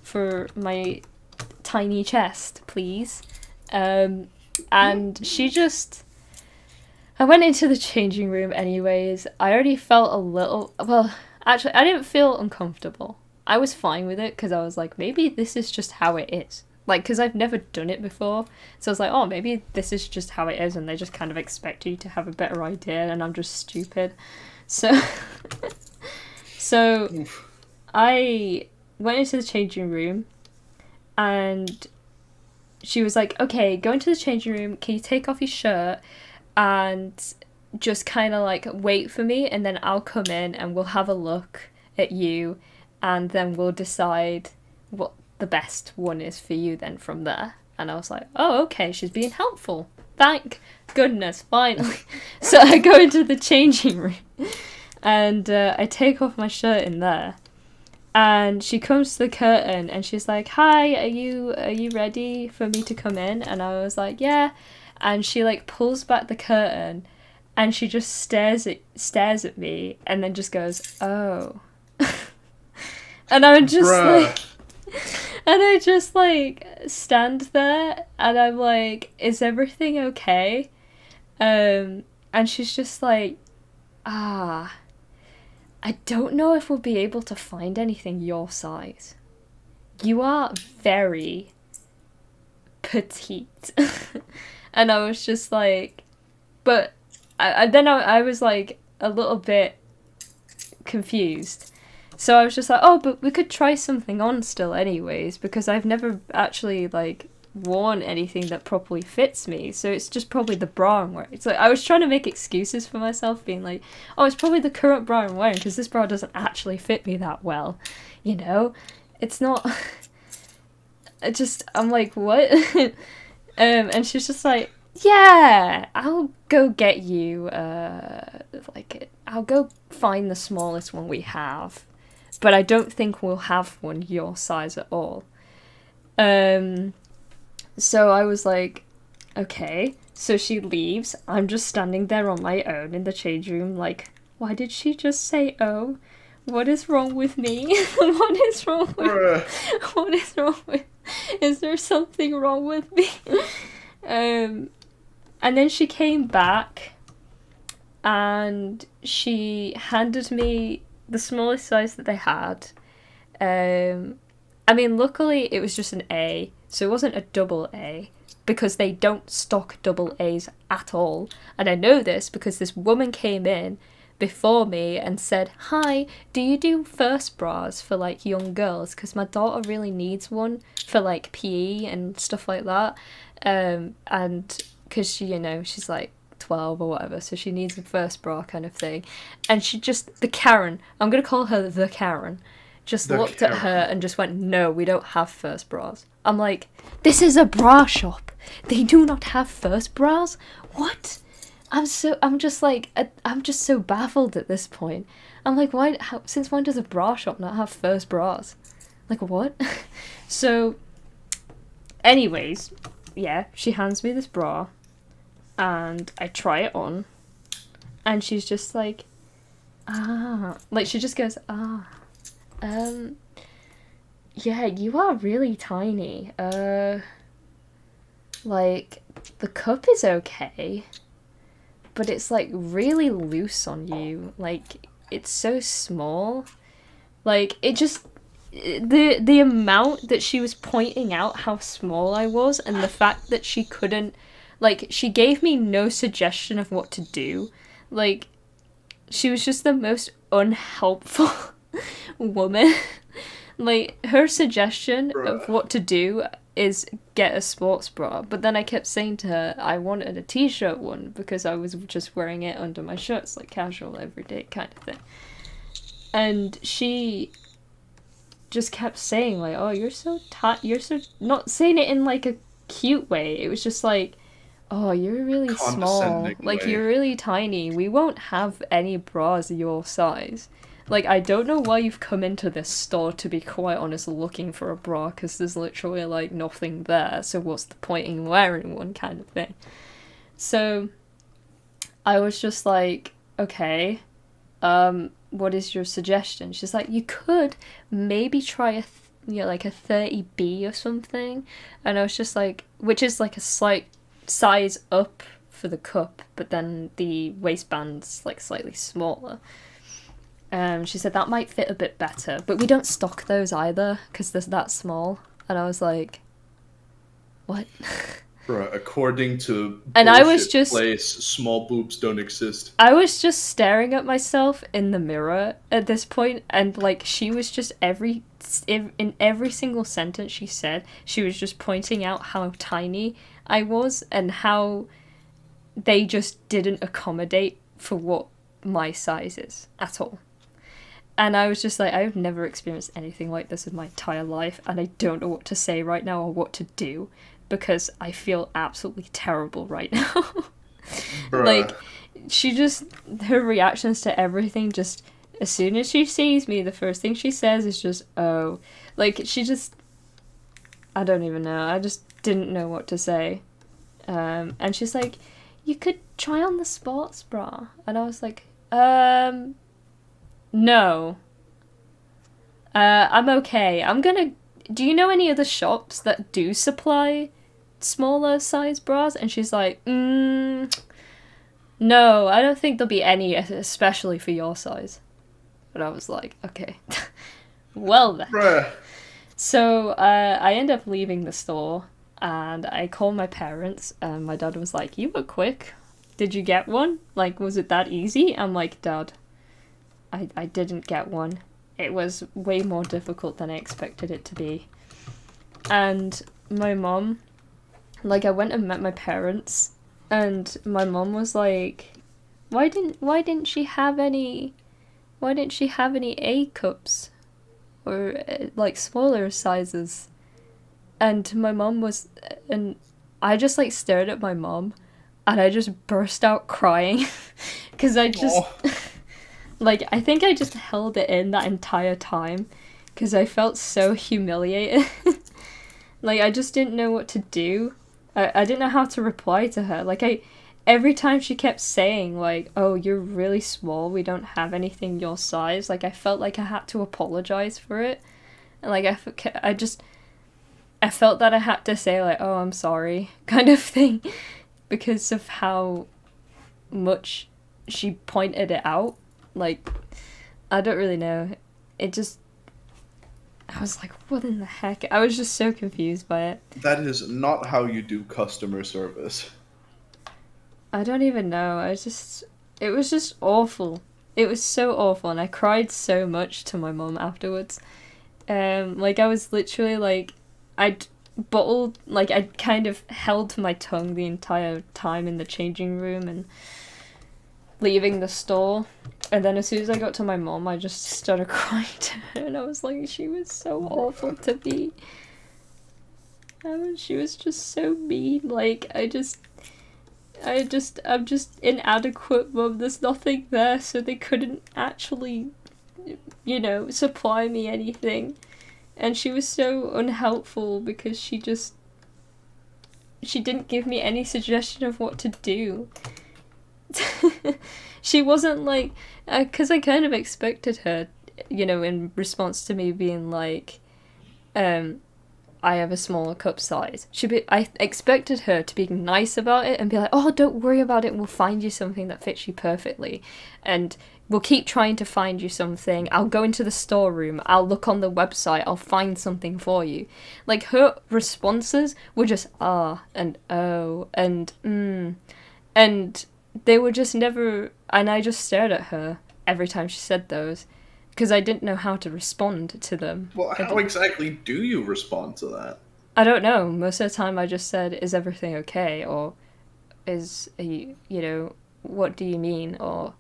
for my tiny chest, please. And she just, I went into the changing room anyways. I already felt a little, well, actually, I didn't feel uncomfortable. I was fine with it because I was like, maybe this is just how it is. Like, because I've never done it before. So I was like, oh, maybe this is just how it is and they just kind of expect you to have a better idea and I'm just stupid. So, I went into the changing room and she was like, okay, go into the changing room. Can you take off your shirt and just kind of like wait for me and then I'll come in and we'll have a look at you and then we'll decide what the best one is for you then from there. And I was like, oh, okay, she's being helpful. Thank goodness, finally. So I go into the changing room and I take off my shirt in there. And she comes to the curtain and she's like, hi, are you ready for me to come in? And I was like, yeah. And she like pulls back the curtain and she just stares at me and then just goes, oh. And I'm just like, and I just like stand there and I'm like, is everything okay? And she's just like, I don't know if we'll be able to find anything your size. you are very petite. And I was just like, but then I was like a little bit confused. So I was just like, oh, but we could try something on still anyways, because I've never actually like worn anything that properly fits me, so it's just probably the bra I'm wearing. It's like I was trying to make excuses for myself, being like, oh, it's probably the current bra I'm wearing, because this bra doesn't actually fit me that well, you know? It's not... I'm like, what? And she's just like, yeah, I'll go get you, I'll go find the smallest one we have, but I don't think we'll have one your size at all. So I was like, okay. So she leaves. I'm just standing there on my own in the change room, like, why did she just say, oh? What is wrong with me? What is wrong with... Is there something wrong with me? And then she came back and she handed me the smallest size that they had. I mean, luckily it was just an A, so it wasn't a double A, because they don't stock double A's at all. And I know this because this woman came in before me and said, hi, do you do first bras for like young girls? Because my daughter really needs one for like PE and stuff like that. And because she, you know, she's like 12 or whatever, so she needs a first bra kind of thing. And she just, the Karen, I'm going to call her the Karen, just looked at her and just went, no, we don't have first bras. I'm like, this is a bra shop. They do not have first bras? What? I'm just so baffled at this point. I'm like, since when does a bra shop not have first bras? Like, what? So, anyways, yeah, she hands me this bra, and I try it on, and she's just like, like, she just goes, yeah, you are really tiny. Like, the cup is okay, but it's like really loose on you. Like, it's so small. Like, it just, the amount that she was pointing out how small I was, and the fact that she couldn't, like, she gave me no suggestion of what to do. Like, she was just the most unhelpful woman. Like, her suggestion of what to do is get a sports bra, but then I kept saying to her I wanted a t-shirt one because I was just wearing it under my shirts, like casual everyday kind of thing. And she just kept saying like, oh, you're so not saying it in like a cute way. It was just like, oh, you're really small, like you're really tiny, we won't have any bras your size. Like, I don't know why you've come into this store, to be quite honest, looking for a bra, because there's literally, like, nothing there, so what's the point in wearing one, kind of thing. So, I was just like, okay, what is your suggestion? She's like, you could maybe try like a 30B or something, and I was just like, which is like a slight size up for the cup, but then the waistband's, like, slightly smaller. She said that might fit a bit better, but we don't stock those either because they're that small. And I was like, what? Bruh, according to and I was just place, small boobs don't exist. I was just staring at myself in the mirror at this point, and like she was just in every single sentence she said, she was just pointing out how tiny I was and how they just didn't accommodate for what my size is at all. And I was just like, I've never experienced anything like this in my entire life, and I don't know what to say right now or what to do, because I feel absolutely terrible right now. Like, she just, her reactions to everything, just, as soon as she sees me, the first thing she says is just, oh. Like, she just, I don't even know, I just didn't know what to say. And she's like, you could try on the sports bra. And I was like, no. I'm okay. Do you know any other shops that do supply smaller size bras? And she's like, no, I don't think there'll be any, especially for your size. And I was like, okay. Well then. Bruh. So I end up leaving the store, and I called my parents, and my dad was like, "You were quick. Did you get one? Like, was it that easy?" I'm like, "Dad, I didn't get one. It was way more difficult than I expected it to be." And my mom, like, I went and met my parents, and my mom was like, why didn't she have any A cups or like smaller sizes? And my mom was, and I just like stared at my mom, and I just burst out crying because I just like, I think I just held it in that entire time because I felt so humiliated. Like, I just didn't know what to do. I didn't know how to reply to her. Like, every time she kept saying, like, "Oh, you're really small, we don't have anything your size," like, I felt like I had to apologize for it. And, like, I felt that I had to say, like, "Oh, I'm sorry," kind of thing, because of how much she pointed it out. Like, I don't really know. It just, I was like, what in the heck? I was just so confused by it. That is not how you do customer service. I don't even know. It was just awful. It was so awful, and I cried so much to my mom afterwards. Like, I was literally like, I'd bottled, like, I'd kind of held my tongue the entire time in the changing room and leaving the store. And then as soon as I got to my mom, I just started crying to her, and I was like, she was so awful to me. She was just so mean. Like, I'm just inadequate, Mum. There's nothing there, so they couldn't actually, supply me anything. And she was so unhelpful because she didn't give me any suggestion of what to do. She wasn't like, because I kind of expected her, in response to me being like, I have a smaller cup size. I expected her to be nice about it and be like, "Oh, don't worry about it, we'll find you something that fits you perfectly. And we'll keep trying to find you something. I'll go into the storeroom, I'll look on the website, I'll find something for you." Like, her responses were just, and oh, and and they were just never, and I just stared at her every time she said those, because I didn't know how to respond to them. Well, how exactly do you respond to that? I don't know. Most of the time I just said, "Is everything okay?" Or, "What do you mean?" Or,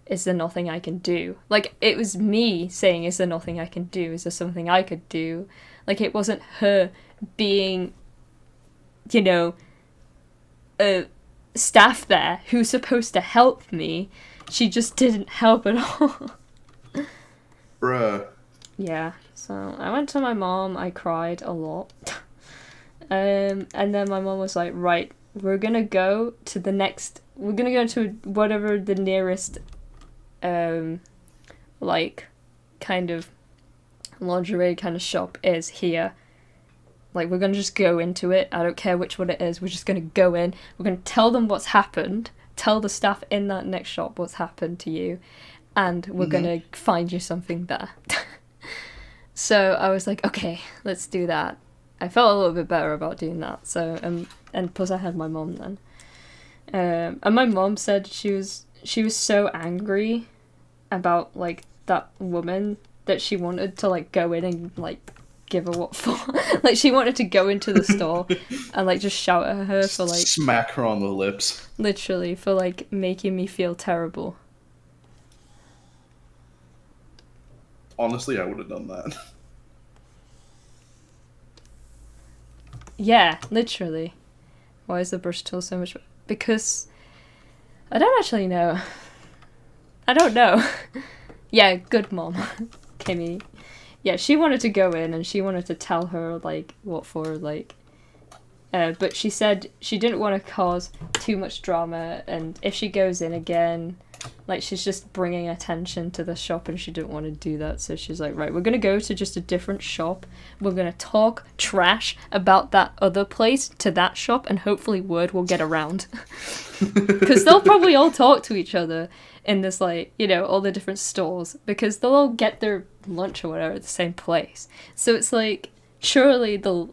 "Is there nothing I can do?" Like, it was me saying, "Is there nothing I can do? Is there something I could do?" Like, it wasn't her being, a staff there who's supposed to help me. She just didn't help at all. Bruh. Yeah, so I went to my mom, I cried a lot. And then my mom was like, "Right, we're gonna go to whatever the nearest, like, kind of lingerie kind of shop is here. Like, we're gonna just go into it. I don't care which one it is. We're just gonna go in. We're gonna tell them what's happened. Tell the staff in that next shop what's happened to you. And we're gonna find you something there." So I was like, okay, let's do that. I felt a little bit better about doing that. So, and plus I had my mom then. And my mom said she was so angry about, like, that woman that she wanted to, like, go in and, like, give her what for. Like, she wanted to go into the store and, like, just shout at her for, like, smack her on the lips. Literally, for, like, making me feel terrible. Honestly, I would have done that. Yeah, literally. Why is the brush tool so much? Because I don't actually know. I don't know. Yeah, good mom. Kimmy. Yeah, she wanted to go in and she wanted to tell her, like, what for, like, but she said she didn't want to cause too much drama, and if she goes in again, like, she's just bringing attention to the shop, and she didn't want to do that. So she's like, "Right, we're gonna go to just a different shop. We're gonna talk trash about that other place to that shop, and hopefully word will get around." Because they'll probably all talk to each other in this, like, all the different stores, because they'll all get their lunch or whatever at the same place. So it's like, surely the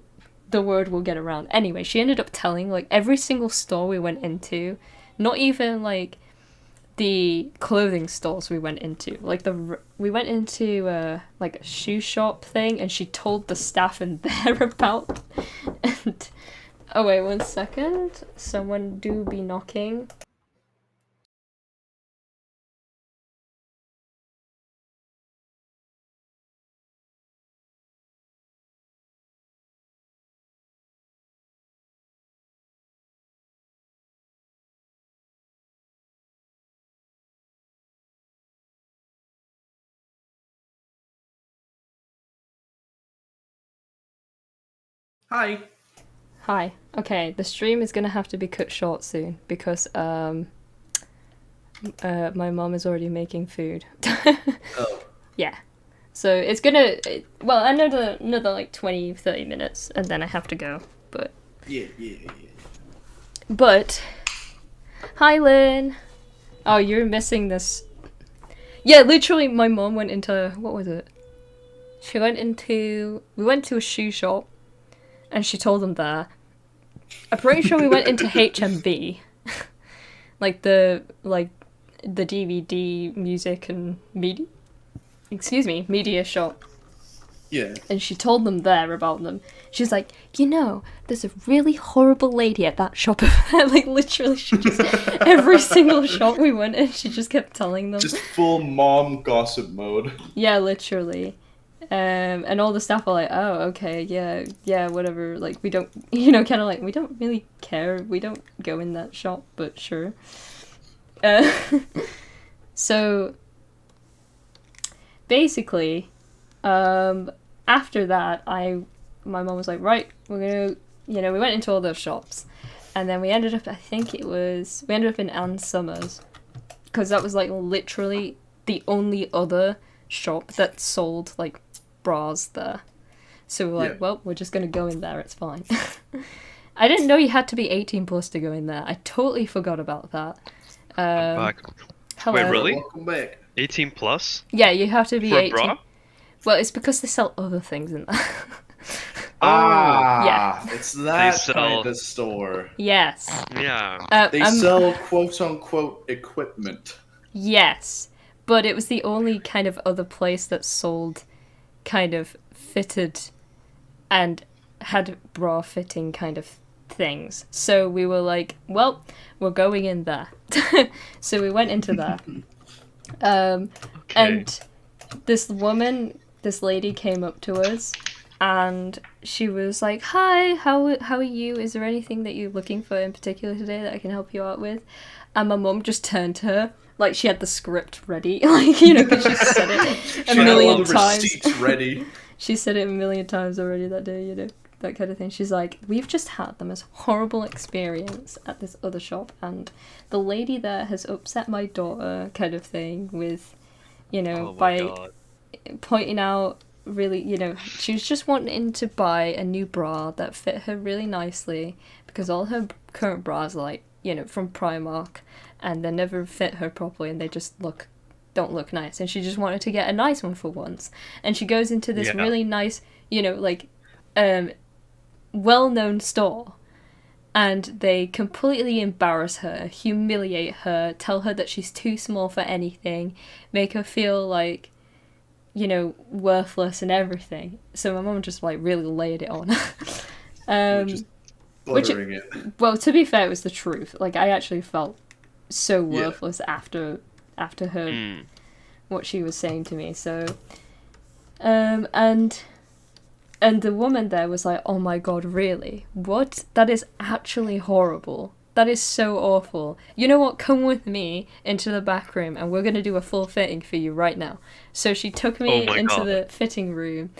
word will get around. Anyway, she ended up telling like every single store we went into, not even like the clothing stores we went into. Like we went into like a shoe shop thing, and she told the staff in there about. And oh wait, 1 second. Someone do be knocking. Hi. Hi. Okay, the stream is gonna have to be cut short soon because my mom is already making food. Oh. Yeah. So it's gonna well another like 20-30 minutes and then I have to go. But Yeah. But hi Lynn. Oh, you're missing this. Yeah, literally my mom went into what was it? We went to a shoe shop and she told them there. I'm pretty sure we went into HMV. like the DVD music and media shop. Yeah. And she told them there about them. She's like, there's a really horrible lady at that shop. Like, literally, she just, every single shop we went in, she just kept telling them. Just full mom gossip mode. Yeah, literally. And all the staff are like, oh, okay, yeah, whatever. Like, we don't, kind of like, we don't really care. We don't go in that shop, but sure. So, basically, after that, my mom was like, right, we're gonna, we went into all those shops, and then we ended up in Ann Summers, because that was like literally the only other shop that sold like bras there. So we were like, well, we're just gonna go in there, it's fine. I didn't know you had to be 18 plus to go in there. I totally forgot about that. I'm back. Hello. Wait, really? Welcome back. 18 plus? Yeah, you have to be For a 18. bra? Well, it's because they sell other things in there. Ah, Yeah. it's that sell- kind of store. Yes. Yeah. They sell quote-unquote equipment. Yes, but it was the only kind of other place that sold kind of fitted and had bra fitting kind of things. So we were like, well, we're going in there. So we went into there. Okay. And this lady came up to us and she was like, hi, how are you? Is there anything that you're looking for in particular today that I can help you out with? And my mum just turned to her like she had the script ready, like, because she said it a million times. Receipts ready. She said it a million times already that day, that kind of thing. She's like, we've just had the most horrible experience at this other shop, and the lady there has upset my daughter, kind of thing, with, Oh my by God. pointing out really, she was just wanting to buy a new bra that fit her really nicely, because all her current bras are like, from Primark, and they never fit her properly, and they just don't look nice, and she just wanted to get a nice one for once. And she goes into this really nice, well-known store, and they completely embarrass her, humiliate her, tell her that she's too small for anything, make her feel like, worthless and everything. So my mum just like really laid it on. Just buttering it. Well, to be fair, it was the truth. Like, I actually felt so worthless after her what she was saying to me. So and the woman there was like, oh my God, really? What? That is actually horrible. That is so awful. You know what? Come with me into the back room and we're going to do a full fitting for you right now. So she took me into the fitting room,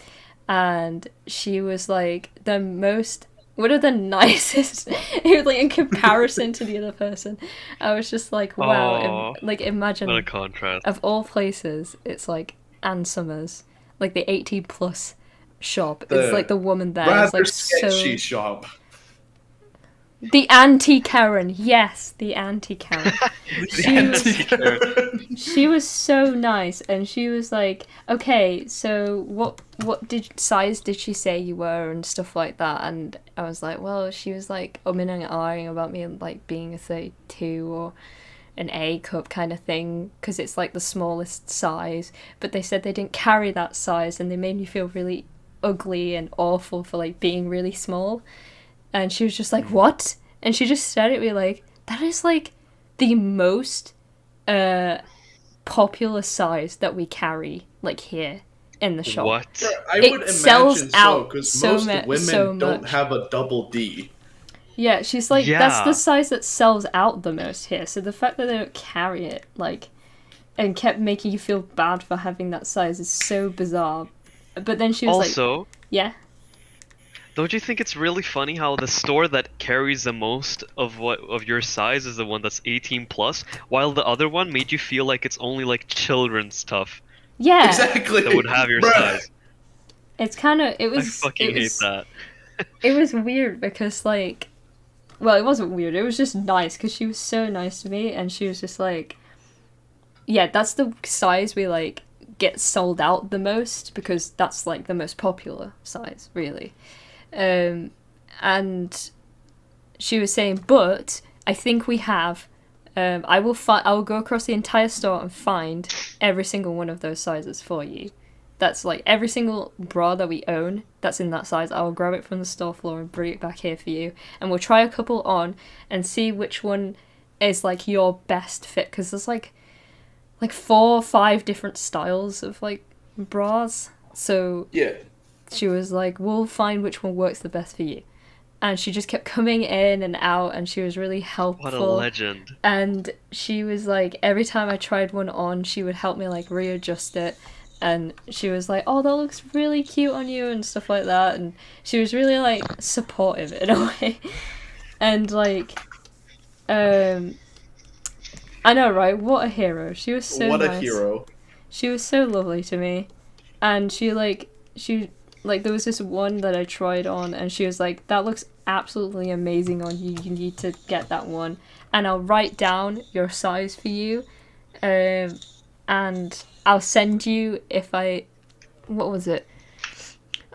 and she was like one of the nicest, it was like in comparison to the other person. I was just like, wow, imagine, What a contrast. of all places, it's like Ann Summers, like the 18 plus shop. It's like the woman there is Rather like sketchy so shop. The anti-Karen, yes, the anti-Karen. She was so nice, and she was like, "Okay, so what size did she say you were and stuff like that?" And I was like, "Well, she was like umming and ahhing about me like being a 32 or an A cup kind of thing because it's like the smallest size." But they said they didn't carry that size, and they made me feel really ugly and awful for like being really small. And she was just like, "What?" And she just stared at me like, "That is like the most popular size that we carry like here in the shop." What? I It would sells imagine so, out because so most so women don't much. have a double D. Yeah, she's like, that's the Yeah. size that sells out the most here. So the fact that they don't carry it, like, and kept making you feel bad for having that size is so bizarre. But then she was like, Also, yeah, don't you think it's really funny how the store that carries the most of your size is the one that's 18 plus, while the other one made you feel like it's only like children's stuff yeah. Exactly. that would have your Bruh. size? It's kind of, I fucking hate that. it was weird because like, well, it wasn't weird. It was just nice because she was so nice to me, and she was just like, yeah, that's the size we like get sold out the most because that's like the most popular size, really. And she was saying, but I think we have. I will go across the entire store and find every single one of those sizes for you. That's like every single bra that we own that's in that size. I will grab it from the store floor and bring it back here for you, and we'll try a couple on and see which one is like your best fit. Because there's like 4 or 5 different styles of like bras. So Yeah. she was like, we'll find which one works the best for you. And she just kept coming in and out, and she was really helpful. What a legend. And she was like, every time I tried one on, she would help me like readjust it. And she was like, "Oh, that looks really cute on you," and stuff like that. And she was really like supportive in a way. And like, I know, right? What a hero. She was so What a nice. hero. She was so lovely to me. And she there was this one that I tried on, and she was like, "That looks absolutely amazing on you. You need to get that one. And I'll write down your size for you. And I'll send you what was it?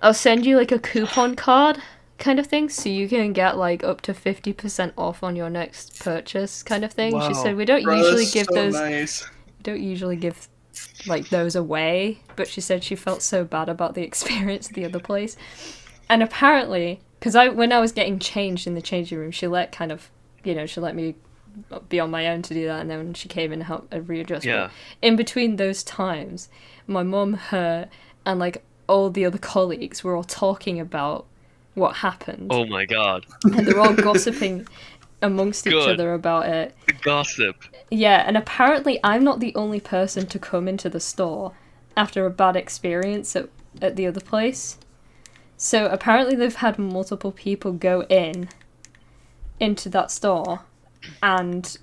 I'll send you like a coupon card kind of thing, so you can get like up to 50% off on your next purchase kind of thing." Wow. She said, "We don't Bro, usually that's give so those nice. don't usually give like those away," but she said she felt so bad about the experience at the other place. And apparently, because when I was getting changed in the changing room, she let me be on my own to do that, and then when she came in and helped readjust. Yeah. In between those times, my mum, her, and like all the other colleagues were all talking about what happened, Oh my god. and they're all gossiping amongst each Good. other about it. The gossip. Yeah, and apparently I'm not the only person to come into the store after a bad experience at the other place. So apparently they've had multiple people go into that store and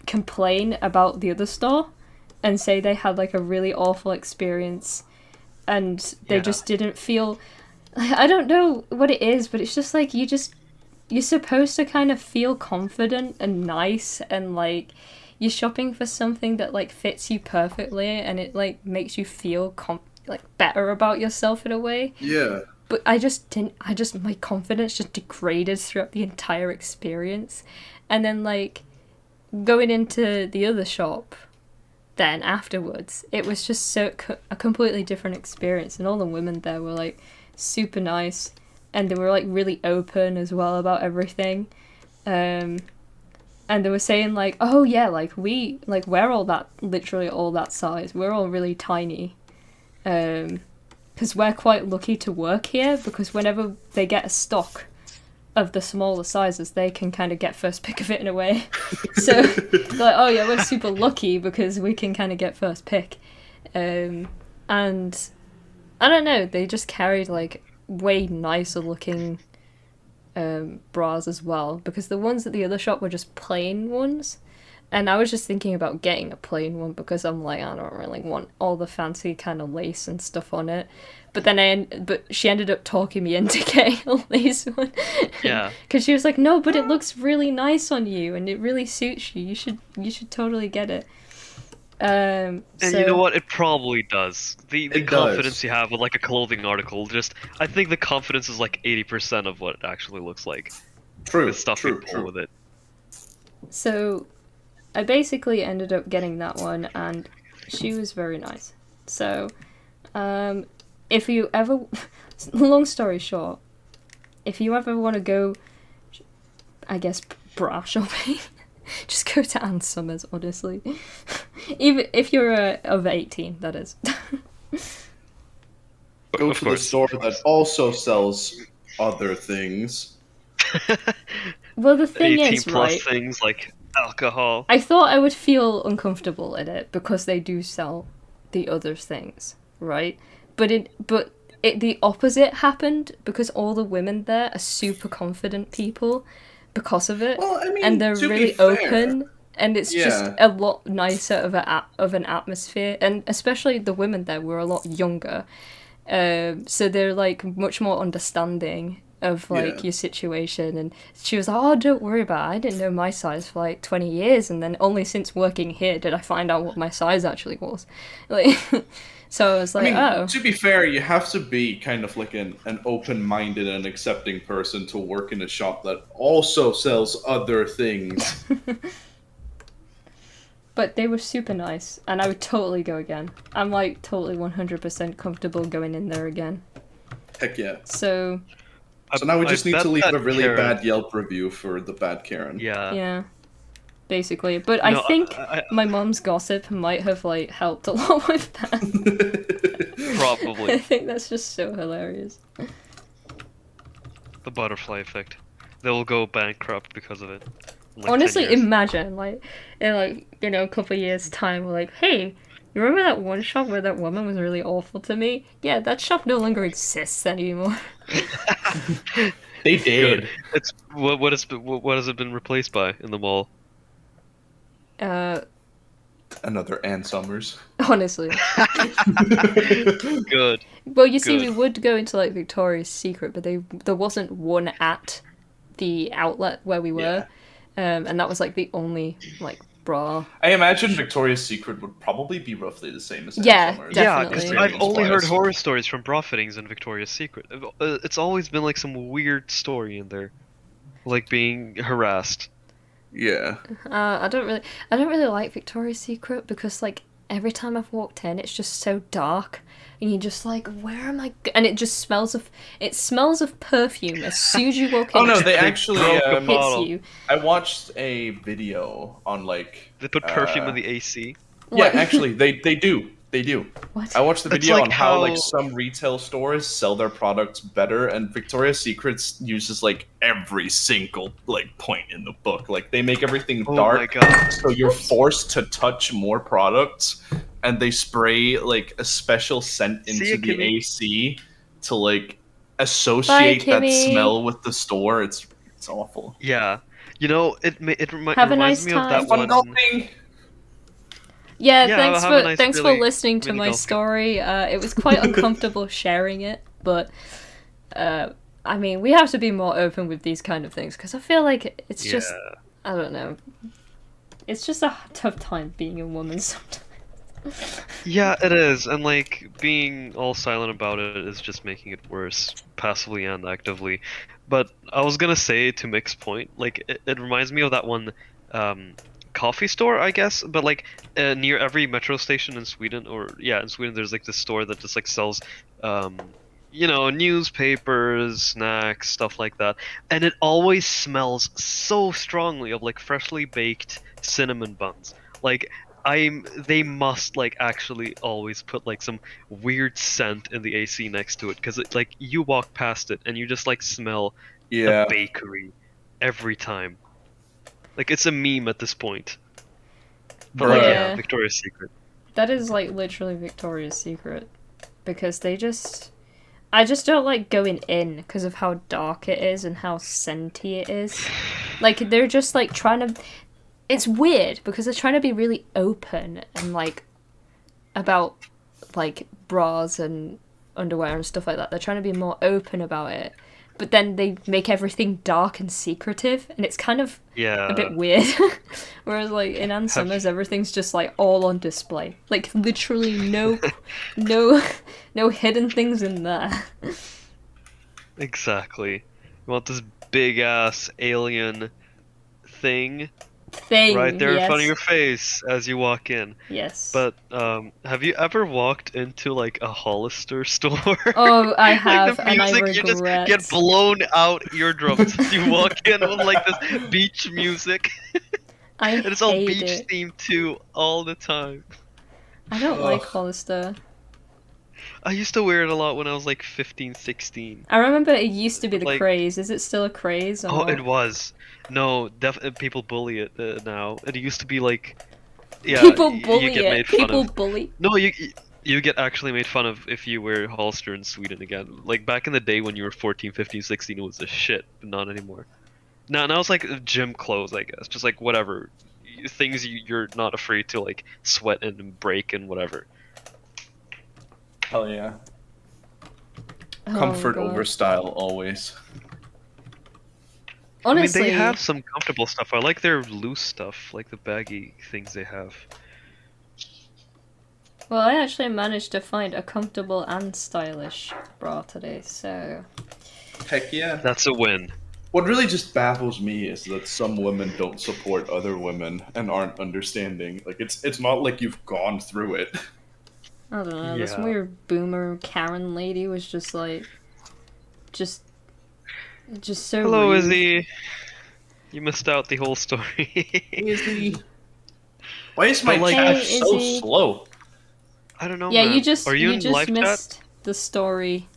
complain about the other store and say they had like a really awful experience, and they just didn't feel. I don't know what it is, but it's just like you're supposed to kind of feel confident and nice, and like you're shopping for something that like fits you perfectly, and it like makes you feel like better about yourself in a way. Yeah. But my confidence just degraded throughout the entire experience. And then like going into the other shop then afterwards, it was just a completely different experience, and all the women there were like super nice, and they were like really open as well about everything. And they were saying like, "Oh yeah, like we're literally all that size. We're all really tiny." Because we're quite lucky to work here, because whenever they get a stock of the smaller sizes, they can kind of get first pick of it in a way. So they're like, "Oh yeah, we're super lucky because we can kind of get first pick." And I don't know, they just carried like way nicer looking bras as well, because the ones at the other shop were just plain ones, And I was just thinking about getting a plain one because I'm like, I don't really want all the fancy kind of lace and stuff on it. But then but she ended up talking me into getting a lace one. Yeah. Because she was like, no, but it looks really nice on you and it really suits you. You should totally get it. And so, you know what? It probably does. The It confidence does. you have with like a clothing article, I think the confidence is like 80% of what it actually looks like. True. The stuff you pull with it. So I basically ended up getting that one, and she was very nice. So, if you ever, long story short, if you ever want to go, I guess, bra shopping, just go to Ann Summers, honestly. Even if you're over 18, that is. Go Of to the course. store that also sells other things. Well, the thing 18 is, plus right, things like alcohol. I thought I would feel uncomfortable in it because they do sell the other things, right? But the opposite happened because all the women there are super confident people because of it, Well, I mean, and they're to be really fair, open, and it's just Yeah. a lot nicer of an atmosphere, and especially the women there were a lot younger, so they're like much more understanding of like Yeah. your situation. And she was like, oh, don't worry about it, I didn't know my size for like 20 years, and then only since working here did I find out what my size actually was. Like, so I was like, oh. To be fair, you have to be kind of like an open-minded and accepting person to work in a shop that also sells other things. But they were super nice, and I would totally go again. I'm like totally 100% comfortable going in there again. Heck yeah. So So now we just need bet to leave that a really Karen- bad Yelp review for the bad Karen. Yeah. yeah, basically. But No, I think I- my mom's gossip might have like helped a lot with that. I Probably. think that's just so hilarious. The butterfly effect. They'll go bankrupt because of it. In, like, 10 Honestly, years. imagine like in like a couple of years time, we're like, hey, you remember that one shop where that woman was really awful to me? Yeah, that shop no longer exists anymore. They did. Good. It's what has it been replaced by in the mall? Another Ann Summers. Honestly. Good. Well, you see, Good. we would go into like Victoria's Secret, but there wasn't one at the outlet where we were, and that was like the only like bra. I imagine Victoria's Secret would probably be roughly the same as Ann Yeah, Summers. Yeah, Definitely. because I've only heard Experience-wise. horror stories from bra fittings in Victoria's Secret. It's always been like some weird story in there, like being harassed. Yeah. I don't really like Victoria's Secret because like every time I've walked in, it's just so dark, and you're just like, where am I? And it just smells of perfume as soon as you walk in. Oh no, it they just actually. broke a hits bottle. you. I watched a video on like. They put perfume in the AC. Yeah, What? actually, they do. They do. What? I watched the It's video like on how like how- some retail stores sell their products better, and Victoria's Secret uses like every single like point in the book. Like they make everything Oh dark, my god. so you're forced to touch more products, and they spray like a special scent See into ya, the Kimmy. AC to like associate that Kimmy. smell with the store. It's awful. Yeah. You know, it Have a reminds nice me of that time. Fun one. golfing. Yeah, Yeah, thanks have a for nice, thanks really, for listening to really my golf trip. story. It was quite uncomfortable sharing it, but I mean, we have to be more open with these kind of things because I feel like it's just Yeah. I don't know. It's just a tough time being a woman sometimes. Yeah, it is, and like being all silent about it is just making it worse, passively and actively. But I was gonna say to Mick's point, like it reminds me of that one coffee store, I guess, but like near every metro station in Sweden, or yeah, in Sweden, there's like this store that just like sells, you know, newspapers, snacks, stuff like that, and it always smells so strongly of like freshly baked cinnamon buns, like. They must like actually always put like some weird scent in the AC next to it, because it like you walk past it and you just like smell Yeah. a bakery every time. Like it's a meme at this point. But like Yeah. yeah, Victoria's Secret. That is like literally Victoria's Secret because I just don't like going in because of how dark it is and how scenty it is. Like they're just like trying to it's weird because they're trying to be really open and like about like bras and underwear and stuff like that. They're trying to be more open about it, but then they make everything dark and secretive, and it's kind of a bit weird. Whereas like in Ann Summers, everything's just like all on display, like literally no hidden things in there. Exactly. You want this big ass alien thing right there in Yes. front of your face as you walk in. Yes. But have you ever walked into like a Hollister store? Oh, I Like have, the and I music, you just regret. get blown out eardrums as you walk in with like this beach music. I And it's all hate beach it. themed too, all the time. I don't like Ugh. Hollister. I used to wear it a lot when I was like 15, 16. I remember it used to be the Like, craze. Is it still a craze or oh, not? it was. No, people bully it now. It used to be like, yeah, People you bully get it. made fun People of. bully. No, you get actually made fun of if you wear Hollister in Sweden again. Like back in the day when you were 14, 15, 16, it was a shit, but not anymore. Now it's like gym clothes, I guess. Just like whatever. Things you're not afraid to like sweat in and break and whatever. Hell yeah. Oh, Comfort God. over style always. Honestly, I mean, they have some comfortable stuff. I like their loose stuff, like the baggy things they have. well, I actually managed to find a comfortable and stylish bra today, so Heck yeah. That's a win. What really just baffles me is that some women don't support other women and aren't understanding. Like it's not like you've gone through it. I don't know. This Yeah. weird boomer Karen lady was just like, just so Hello, rude. Izzy. You missed out the whole story. Izzy. Why is my But, like- chat Hey, so Izzy. slow? I don't know. Yeah, man. you just Are you in live chat? missed the story.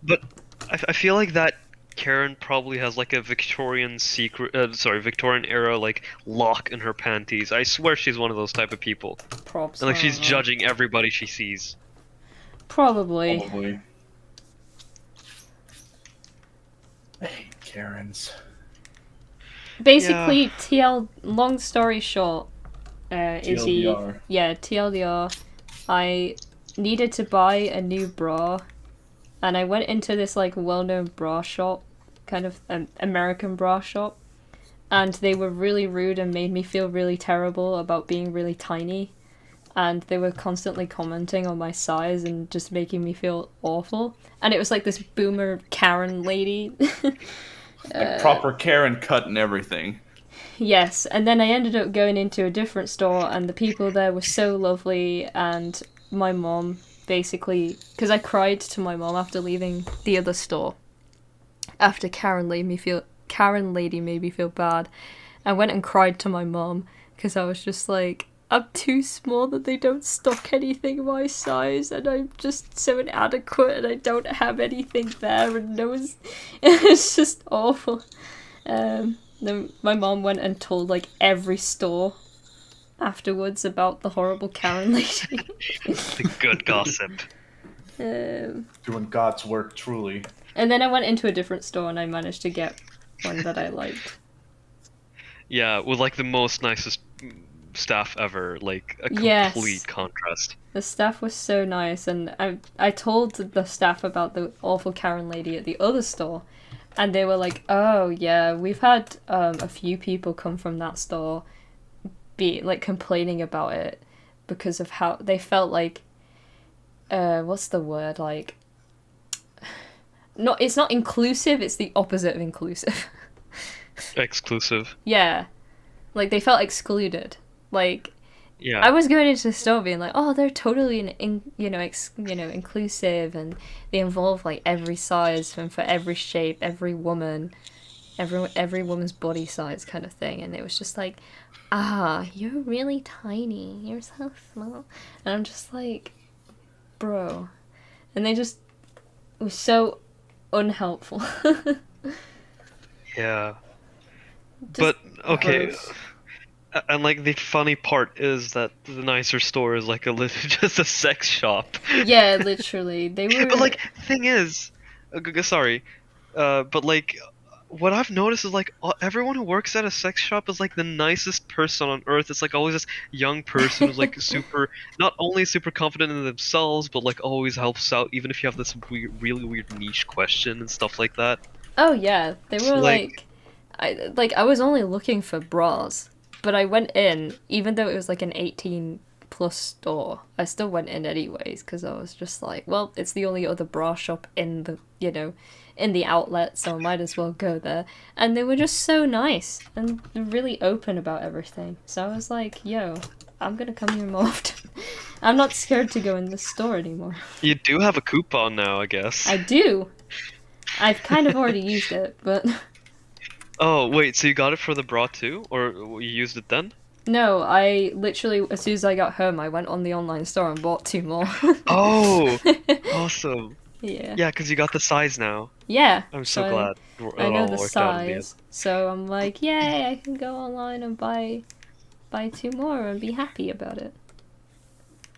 But I feel like that Karen probably has like a Victorian Victorian era like lock in her panties. I swear she's one of those type of people. Props. And like I she's don't know. judging everybody she sees. Probably. Probably. I hate Karens. Basically, long story short, Izzy. TLDR. Yeah, TLDR. I needed to buy a new bra, and I went into this like well-known bra shop, kind of American bra shop, and they were really rude and made me feel really terrible about being really tiny, and they were constantly commenting on my size and just making me feel awful. And it was like this boomer Karen lady. Like proper Karen cut and everything. Yes, and then I ended up going into a different store, and the people there were so lovely, and my mom basically, because I cried to my mom after leaving the other store, after Karen lady made me feel bad. I went and cried to my mom because I was just like, I'm too small that they don't stock anything my size, and I'm just so inadequate, and I don't have anything there, and no one's... it's just awful. Then my mom went and told like every store afterwards about the horrible Karen lady. The good gossip. Doing God's work, truly. And then I went into a different store and I managed to get one that I liked. Yeah, with like the most nicest staff ever, like a Yes. complete contrast. The staff was so nice, and I told the staff about the awful Karen lady at the other store, and they were like, oh yeah, we've had a few people come from that store be like complaining about it because of how they felt like what's the word, like, it's not inclusive, it's the opposite of inclusive. Exclusive. Yeah, like they felt excluded. Like, Yeah. I was going into the store being like, oh, they're totally inclusive, and they involve like every size and for every shape, every woman, every woman's body size kind of thing. And it was just like, you're really tiny, you're so small, and I'm just like, bro, and they just was so unhelpful. Yeah. But okay. gross. And like the funny part is that the nicer store is like just a sex shop. Yeah, literally, they were. But like, thing is, sorry, but like, what I've noticed is like everyone who works at a sex shop is like the nicest person on earth. It's like always this young person who's like super, not only super confident in themselves, but like always helps out, even if you have this really weird niche question and stuff like that. Oh yeah, they It's were like, like, I was only looking for bras, but I went in even though it was like an 18 plus store. I still went in anyways because I was just like, well, it's the only other bra shop in the in the outlet, so I might as well go there. And they were just so nice and really open about everything. So I was like, yo, I'm gonna come here more often. I'm not scared to go in this store anymore. you do have a coupon now, I guess. I do. I've kind of already used it, but Oh, wait, so you got it for the bra too? Or you used it then? no, I literally, as soon as I got home, I went on the online store and bought 2 more. Oh, awesome. Yeah. Yeah, because you got the size now. Yeah. I'm so So glad it I know all the worked out in the end. size, so I'm like, yay, I can go online and buy 2 more and be happy about it.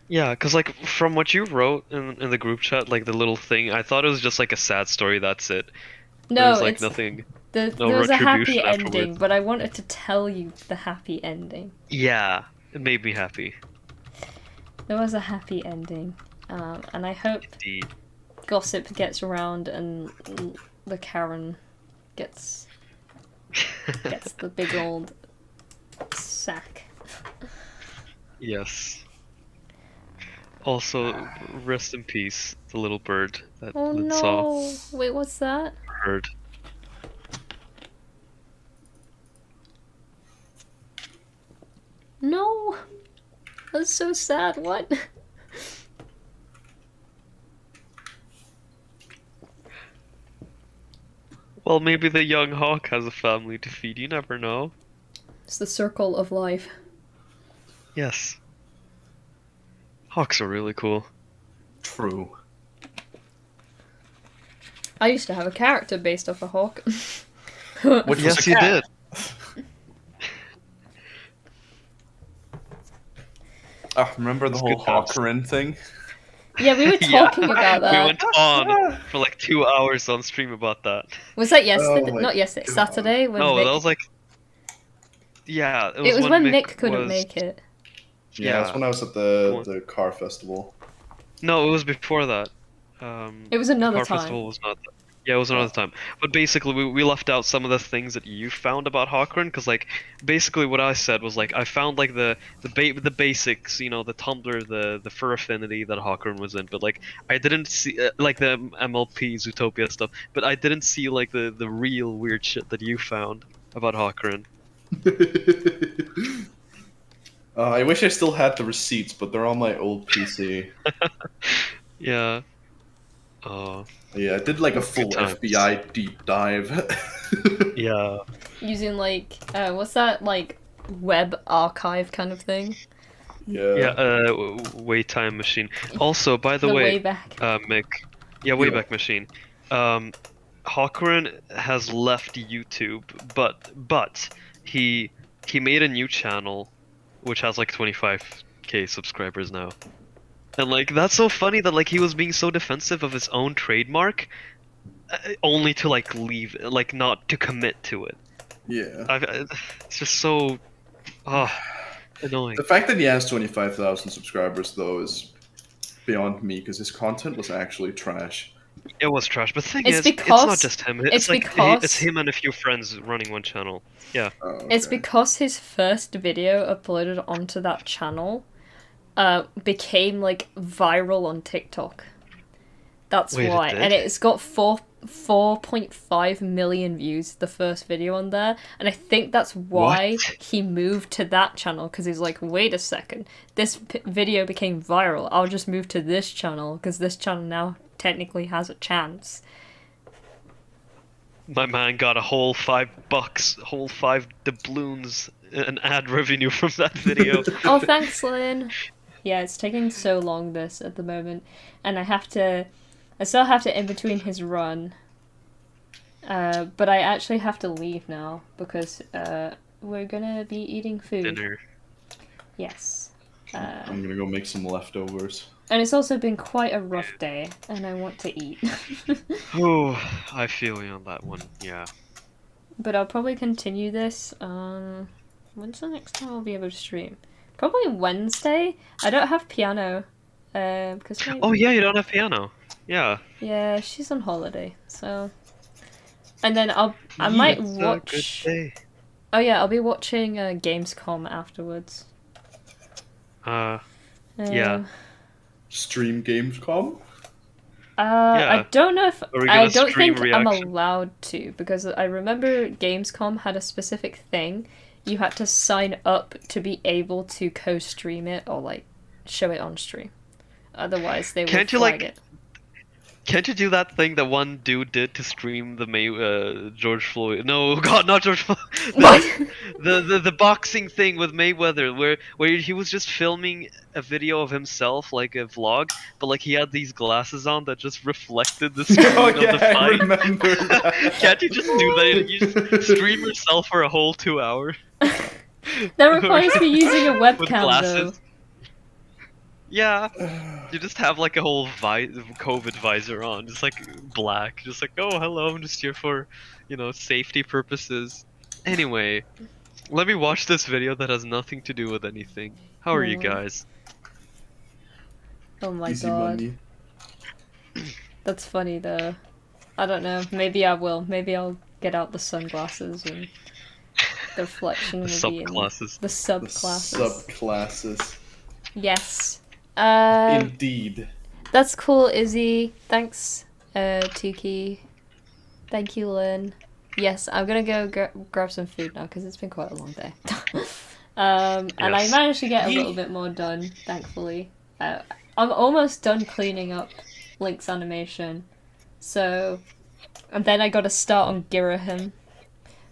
Yeah, because like from what you wrote in the group chat, like the little thing, I thought it was just like a sad story, that's it. There No, was like it's nothing, there no was a happy retribution ending, afterwards. but I wanted to tell you the happy ending. Yeah, it made me happy. There was a happy ending, and I hope Indeed. gossip gets around and the Karen gets the big old sack. Yes. Also, rest in peace, the little bird that Oh Lynn saw. no! Wait, what's that? Heard. No! That's so sad. What? Well, maybe the young hawk has a family to feed, you never know. It's the circle of life. Yes. Hawks are really cool. True. I used to have a character based off a hawk. Which was Yes, a you cat. did. Remember the It's whole good times. Hawkerin thing? Yeah, we were Yeah. talking about We that. went on for like 2 hours on stream about that. Was that yesterday? Oh my Not yesterday. God. Saturday when No, Mick... that was like. Yeah, It was when Mick Mick couldn't was. make it. Yeah, that's Yeah. when I was at Cool. the car festival. No, it was before that. It was another Car time. Festival was not. Yeah, it was another time. But basically, we left out some of the things that you found about Hawkrin, because like basically what I said was like I found like the basics, you know, the Tumblr, the fur affinity that Hawkrin was in, but like I didn't see like the MLP Zootopia stuff, but I didn't see like the real weird shit that you found about Hawkrin. I wish I still had the receipts, but they're on my old PC. Yeah. Oh. Yeah, I did like a Good full times. FBI deep dive. Yeah. Using like, what's that, like, web archive kind of thing? Yeah. Way time machine. Also, by the way, Wayback. Mick. Yeah, Wayback Machine. Hawkrin has left YouTube, but he made a new channel, which has like 25k subscribers now. And like that's so funny that like he was being so defensive of his own trademark, only to like leave, like not to commit to it. Yeah. It's just so, annoying. The fact that he has 25,000 subscribers, though, is beyond me, because his content was actually trash. It was trash, but the thing It's is, because- it's not just him. It's like because- it's him and a few friends running one channel. Yeah. Oh, okay. It's because his first video uploaded onto that channel became like viral on TikTok. That's Wait, it why. did? And it's got 4.5 million views, the first video on there. And I think that's why What? he moved to that channel, because he's like, wait a second, this video became viral. I'll just move to this channel, because this channel now technically has a chance. My man got a whole $5, whole 5 doubloons an ad revenue from that video. Oh, thanks, Lynn. Yeah, it's taking so long this at the moment, and I still have to in between his run. But I actually have to leave now because we're gonna be eating food. Dinner. Yes. I'm gonna go make some leftovers. And it's also been quite a rough day, and I want to eat. Oh, I feel you on that one. Yeah. but I'll probably continue this. When's the next time I'll be able to stream? Probably Wednesday. I don't have piano. Because Oh yeah, you don't have piano. Yeah. yeah, she's on holiday, so. And then I might It's a good watch. day. Oh yeah, I'll be watching Gamescom afterwards. Yeah. Stream Gamescom? I don't know if Are we I gonna don't stream think I'm reaction? allowed to, because I remember Gamescom had a specific thing. You had to sign up to be able to co-stream it or like show it on stream. Otherwise, they would Can't you, flag like, it. Can't you do that thing that one dude did to stream the George Floyd? No, God, not George Floyd. What? The boxing thing with Mayweather, where he was just filming a video of himself, like a vlog, but like he had these glasses on that just reflected the screen Oh of yeah, the I fight. remember that. Can't you just do that? You just stream yourself for a whole 2 hours That requires me using a with webcam though. glasses. Yeah, you just have like a whole COVID visor on, just like black, just like, oh hello, I'm just here for, safety purposes. Anyway, let me watch this video that has nothing to do with anything. How are you guys? Oh my Easy god. money. That's funny though. I don't know. Maybe I will. Maybe I'll get out the sunglasses and the reflection The will be in subclasses. the The subclasses. subclasses. Yes. Indeed. That's cool, Izzy. Thanks, Tuki. Thank you, Lynn. Yes, I'm gonna go grab some food now because it's been quite a long day. And I Yes. managed to get a little bit more done, thankfully. I'm almost done cleaning up Link's animation. So, and then I gotta start on Girahim.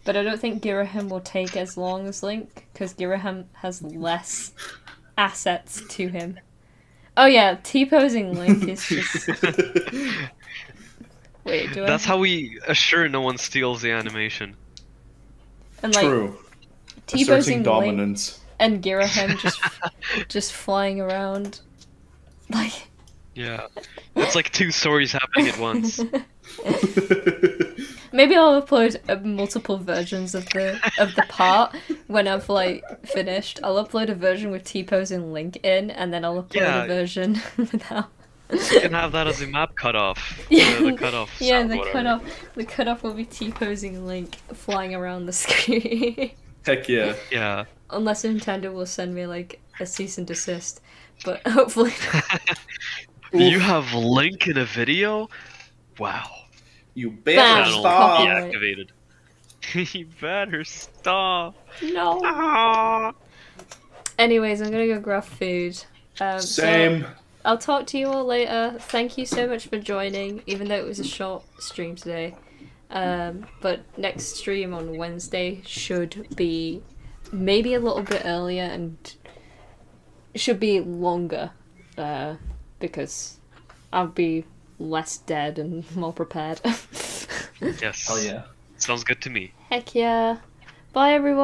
But I don't think Girahim will take as long as Link, because Girahim has less assets to him. Oh yeah, T-posing Link is just... Wait, do That's I... how we assure no one steals the animation. And like, True. T-posing Asserting Link dominance. and Girahim just flying around. Like... Yeah. It's like two stories happening at once. Maybe I'll upload multiple versions of the part when I've like finished. I'll upload a version with T-posing Link in, and then I'll upload Yeah. a version without. You can have that as a map cutoff. Yeah, The cutoff. yeah, sound, the whatever. cutoff will be T-posing Link flying around the screen. Heck yeah. Yeah. Unless Nintendo will send me like a cease and desist, but hopefully not. You have Link in a video? Wow. You Bam. better Channel stop. Copyright. deactivated. You better stop. No. Ah. Anyways, I'm gonna go grab food. So Same. I'll talk to you all later. Thank you so much for joining, even though it was a short stream today. But next stream on Wednesday should be maybe a little bit earlier and should be longer, because I'll be less dead and more prepared. Yes. Hell yeah. Sounds good to me. Heck yeah. Bye everyone.